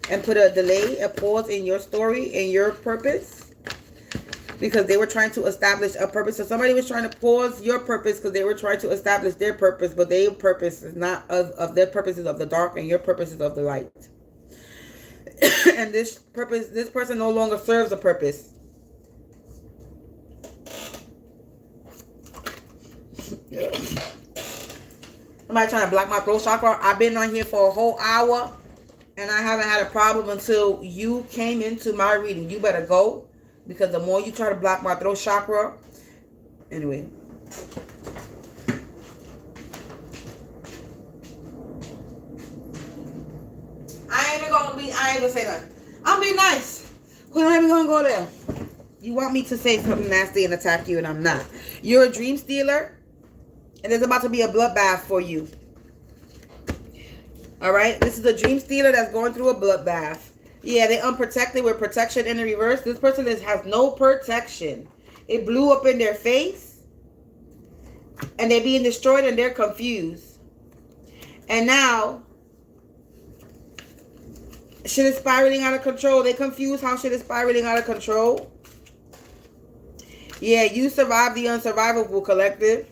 and put a delay, a pause in your story and your purpose. Because they were trying to establish a purpose. So somebody was trying to pause your purpose because they were trying to establish their purpose, but their purpose is not of their purpose is of the dark and your purpose is of the light. And this person no longer serves a purpose. Somebody trying to block my throat chakra. I've been on here for a whole hour and I haven't had a problem until you came into my reading. You better go. Because the more you try to block my throat chakra, anyway. I ain't gonna say that. I'm being nice. We're not even gonna go there. You want me to say something nasty and attack you and I'm not. You're a dream stealer and there's about to be a bloodbath for you. Alright? This is a dream stealer that's going through a bloodbath. Yeah, they're unprotected with protection in the reverse. This person has no protection. It blew up in their face. And they're being destroyed and they're confused. And now, shit is spiraling out of control. They confused how shit is spiraling out of control. Yeah, you survived the unsurvivable, collective.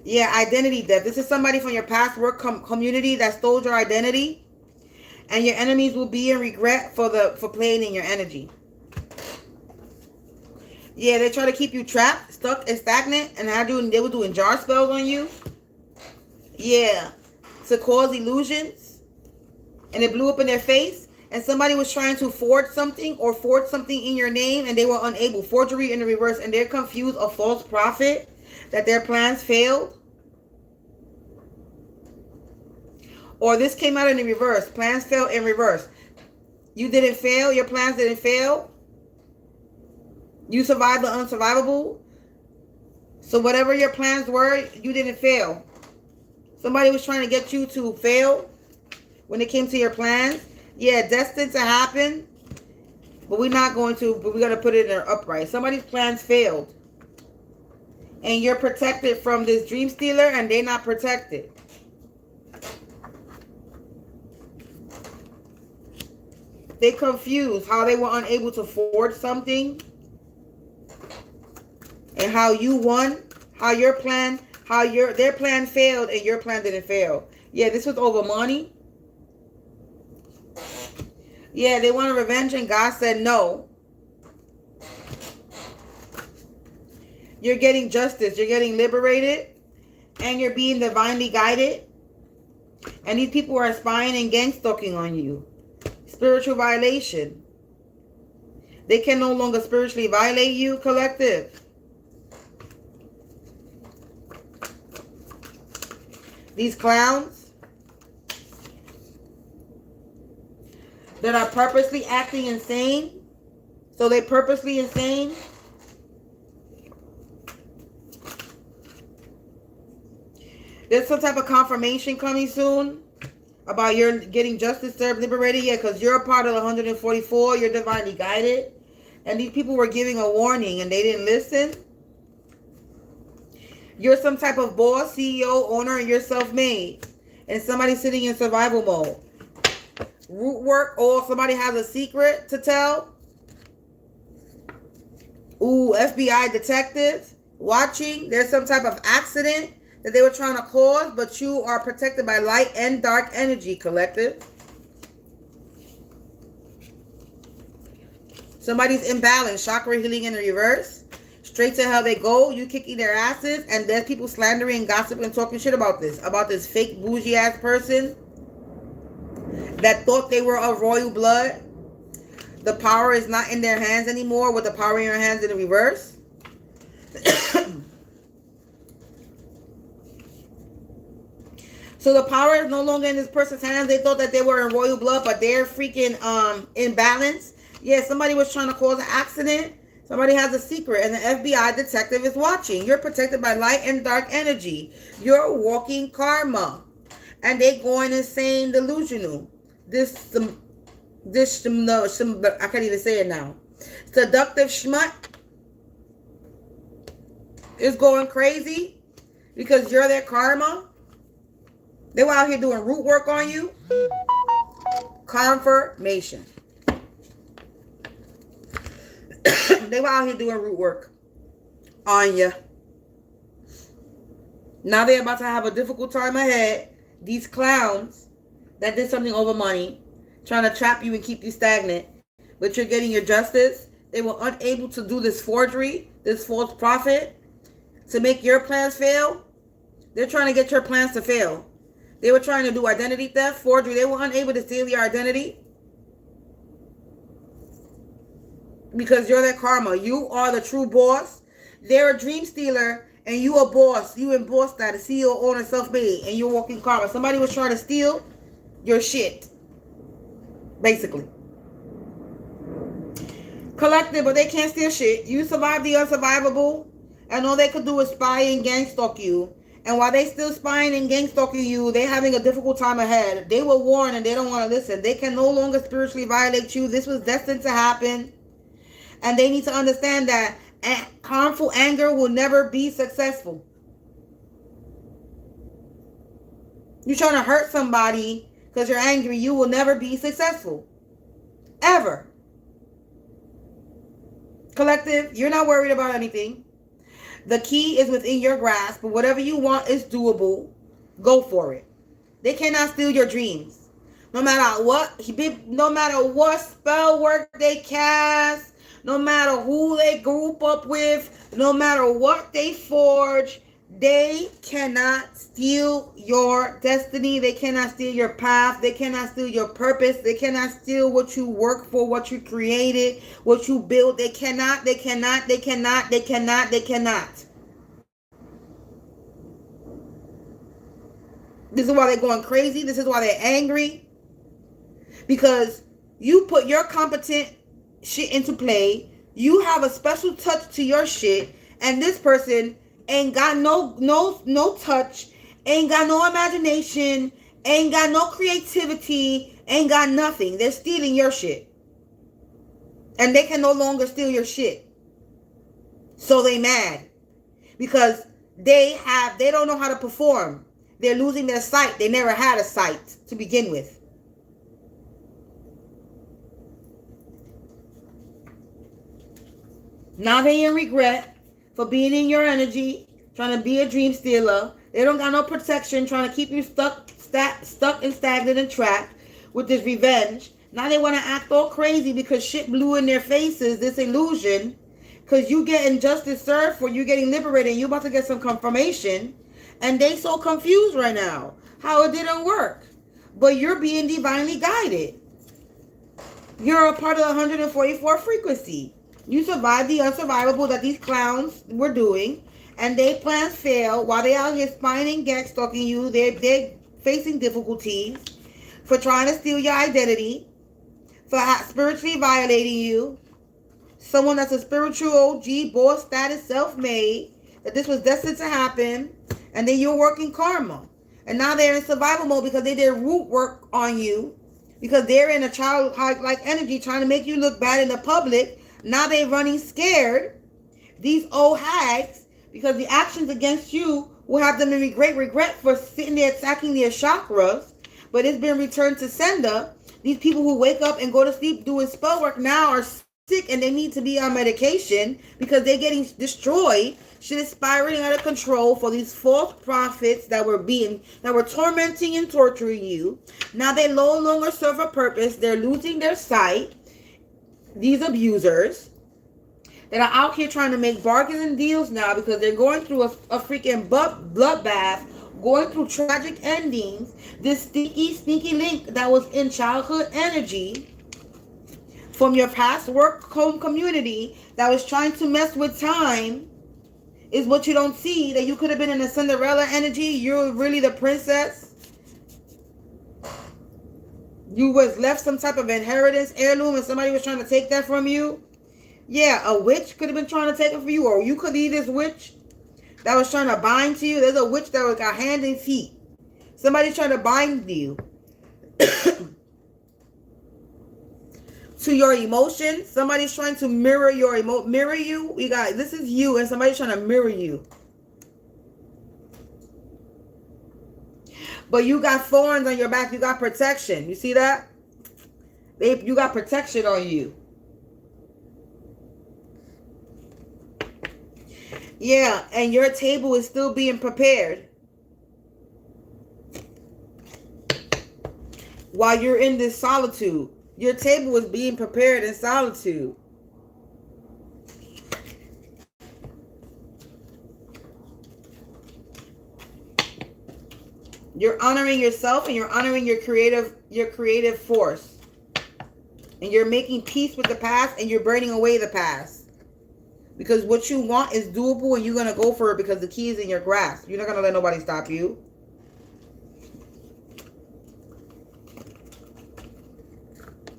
Yeah, identity theft. This is somebody from your past work community that stole your identity. And your enemies will be in regret for playing in your energy. Yeah, they try to keep you trapped, stuck, and stagnant. And they were doing jar spells on you. Yeah. To cause illusions. And it blew up in their face. And somebody was trying to forge something in your name. And they were unable. Forgery in the reverse. And they're confused. A false prophet. That their plans failed. Or this came out in the reverse. Plans failed in reverse. You didn't fail. Your plans didn't fail. You survived the unsurvivable. So whatever your plans were, you didn't fail. Somebody was trying to get you to fail when it came to your plans. Yeah, destined to happen. But we're not going to. But we're going to put it in there upright. Somebody's plans failed. And you're protected from this dream stealer and they're not protected. They confused how they were unable to forge something. And how you won. How your plan, their plan failed and your plan didn't fail. Yeah, this was over money. Yeah, they wanted revenge and God said no. You're getting justice. You're getting liberated. And you're being divinely guided. And these people are spying and gang stalking on you. Spiritual violation. They can no longer spiritually violate you, collective. These clowns that are purposely acting insane So they purposely insane. There's some type of confirmation coming soon about your getting justice served, liberated. Yeah, because you're a part of the 144. You're divinely guided. And these people were giving a warning and they didn't listen. You're some type of boss, CEO, owner, and you're self-made. And somebody's sitting in survival mode. Root work, or somebody has a secret to tell. Ooh, FBI detectives watching. There's some type of accident that they were trying to cause, but you are protected by light and dark energy, collective. Somebody's imbalanced. Chakra healing in the reverse. Straight to hell they go. You kicking their asses. And there's people slandering, gossiping, talking shit about this. About this fake bougie ass person that thought they were of royal blood. The power is not in their hands anymore, with the power in your hands in the reverse. So the power is no longer in this person's hands. They thought that they were in royal blood, but they're freaking imbalanced. Yeah, somebody was trying to cause an accident. Somebody has a secret, and the FBI detective is watching. You're protected by light and dark energy. You're walking karma. And they going insane delusional. I can't even say it now. Seductive schmuck is going crazy because you're their karma. They were out here doing root work on you. Confirmation. They were out here doing root work on you. Now they're about to have a difficult time ahead. These clowns that did something over money, trying to trap you and keep you stagnant, but you're getting your justice. They were unable to do this forgery, this false prophet, to make your plans fail. They're trying to get your plans to fail. They were trying to do identity theft, forgery. They were unable to steal your identity because you're their karma. You are the true boss. They're a dream stealer, and you a boss. You embossed that, a CEO, owner, self-made, and you're walking karma. Somebody was trying to steal your shit, basically. Collective, but they can't steal shit. You survived the unsurvivable, and all they could do is spy and gang stalk you. And while they still spying and gang stalking you, they're having a difficult time ahead. They were warned and they don't want to listen. They can no longer spiritually violate you. This was destined to happen. And they need to understand that harmful anger will never be successful. You're trying to hurt somebody because you're angry. You will never be successful. Ever. Collective, you're not worried about anything. The key is within your grasp, but whatever you want is doable. Go for it. They cannot steal your dreams. No matter what spell work they cast, no matter who they group up with, no matter what they forge, they cannot steal your destiny. They cannot steal your path. They cannot steal your purpose. They cannot steal what you work for, what you created, what you built. They cannot. This is why they're going crazy. This is why they're angry. Because you put your competent shit into play. You have a special touch to your shit. And this person ain't got no touch, ain't got no imagination, ain't got no creativity, ain't got nothing. They're stealing your shit. And they can no longer steal your shit. So they mad. Because they don't know how to perform. They're losing their sight. They never had a sight to begin with. Now they in regret for being in your energy, trying to be a dream stealer. They don't got no protection, trying to keep you stuck and stagnant and trapped with this revenge. Now they want to act all crazy because shit blew in their faces, this illusion. Because you getting justice served for, you getting liberated, and you about to get some confirmation. And they so confused right now how it didn't work. But you're being divinely guided. You're a part of the 144 frequency. You survived the unsurvivable that these clowns were doing. And their plans fail while they out here spying and gang stalking you. They're facing difficulties for trying to steal your identity, for spiritually violating you. someone that's a spiritual OG, boss status, self-made, that this was destined to happen, and then you're working karma. And now they're in survival mode because they did root work on you, because they're in a childlike energy trying to make you look bad in the public. Now they're running scared, these old hags, because the actions against you will have them in great regret for sitting there attacking their chakras, but it's been returned to sender. These people who wake up and go to sleep doing spell work now are sick and they need to be on medication because they're getting destroyed. Shit is spiraling out of control for these false prophets that were tormenting and torturing you. Now they no longer serve a purpose. They're losing their sight. These abusers that are out here trying to make bargains and deals now because they're going through a freaking bloodbath, going through tragic endings. This sneaky link that was in childhood energy from your past work home community that was trying to mess with time is what you don't see, that you could have been in a Cinderella energy. You're really the princess. You was left some type of inheritance, heirloom, and somebody was trying to take that from you. Yeah, a witch could have been trying to take it from you, or you could be this witch that was trying to bind to you. There's a witch that got hand and feet. Somebody's trying to bind you to your emotions. Somebody's trying to mirror your mirror you. We got, this is you, and somebody's trying to mirror you. But you got thorns on your back. You got protection. You see that? You got protection on you. Yeah, and your table is still being prepared while you're in this solitude. Your table is being prepared in solitude. You're honoring yourself and you're honoring your creative force. And you're making peace with the past and you're burning away the past. Because what you want is doable and you're going to go for it because the key is in your grasp. You're not going to let nobody stop you.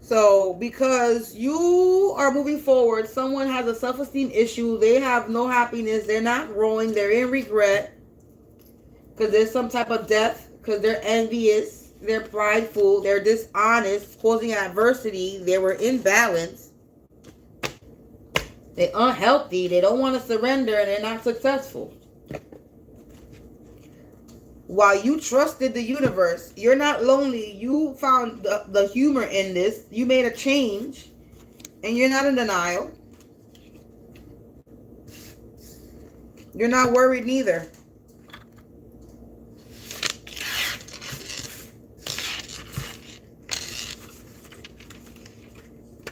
So, because you are moving forward, someone has a self-esteem issue. They have no happiness. They're not growing. They're in regret. Because there's some type of death. Because they're envious. They're prideful. They're dishonest. Causing adversity. They were imbalanced. They're unhealthy. They don't want to surrender. And they're not successful. While you trusted the universe, you're not lonely. You found the humor in this. You made a change. And you're not in denial. You're not worried neither.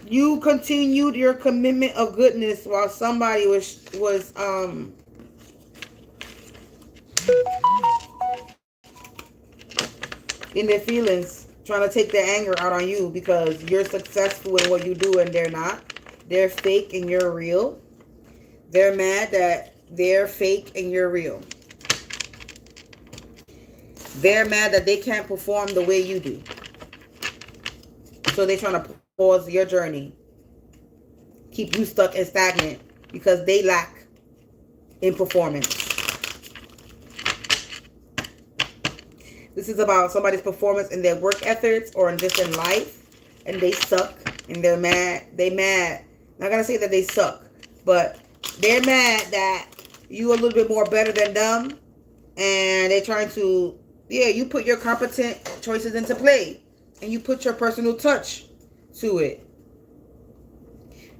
You continued your commitment of goodness while somebody was in their feelings, trying to take their anger out on you because you're successful in what you do and they're not. They're fake and you're real. They're mad that they're fake and you're real. They're mad that they can't perform the way you do. So they're trying to pause your journey. Keep you stuck and stagnant because they lack in performance. This is about somebody's performance in their work ethics or just in life. And they suck. And they're mad. They mad. Not going to say that they suck. But they're mad that you a little bit more better than them. And they're trying to... Yeah, you put your competent choices into play. And you put your personal touch to it.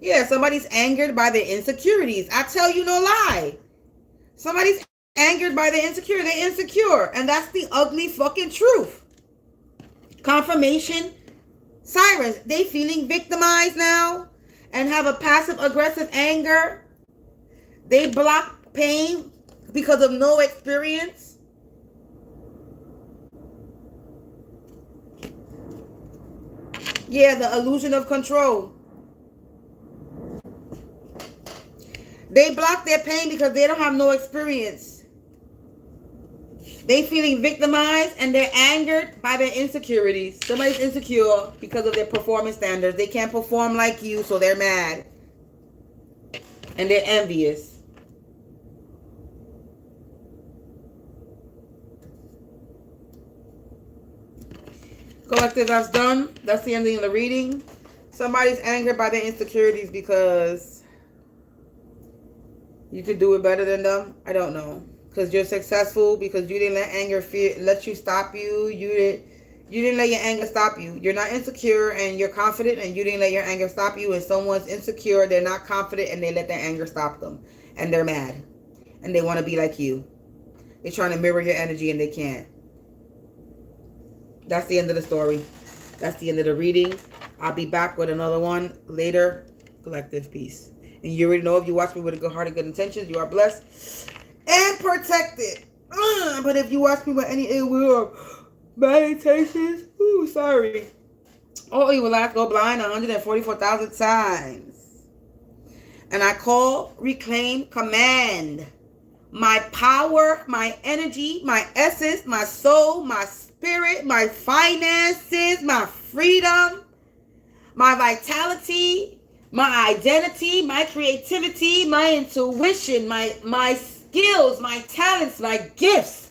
Yeah, somebody's angered by their insecurities. I tell you no lie. Somebody's angered by their insecurity. They're insecure. And that's the ugly fucking truth. Confirmation. Sirens. They feeling victimized now. And have a passive aggressive anger. They block pain because of no experience. Yeah, the illusion of control. They block their pain because they don't have no experience. They feeling victimized and they're angered by their insecurities. Somebody's insecure because of their performance standards. They can't perform like you, so they're mad. And they're envious. Collective, that's done. That's the ending of the reading. Somebody's angered by their insecurities because you could do it better than them. I don't know. Because you're successful, because you didn't let anger let you stop you. You didn't let your anger stop you. You're not insecure and you're confident, and you didn't let your anger stop you. And someone's insecure, they're not confident, and they let their anger stop them. And they're mad. And they want to be like you. They're trying to mirror your energy and they can't. That's the end of the story. That's the end of the reading. I'll be back with another one later. Collective, peace. And you already know, if you watch me with a good heart and good intentions, you are blessed and protected. But if you watch me with any ill will or bad intentions, sorry. Oh, you will have to go blind 144,000 times. And I call, reclaim, command my power, my energy, my essence, my soul, my spirit, my finances, my freedom, my vitality, my identity, my creativity, my intuition, my skills, my talents, my gifts,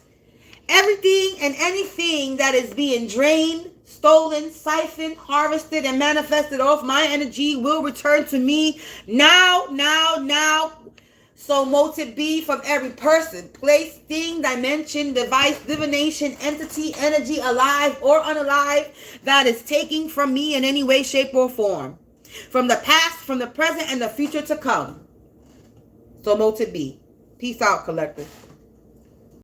everything and anything that is being drained, stolen, siphoned, harvested, and manifested off my energy will return to me now. So mote be from every person, place, thing, dimension, device, divination, entity, energy, alive or unalive, that is taking from me in any way, shape, or form. From the past, from the present, and the future to come. So mote be. Peace out, collective.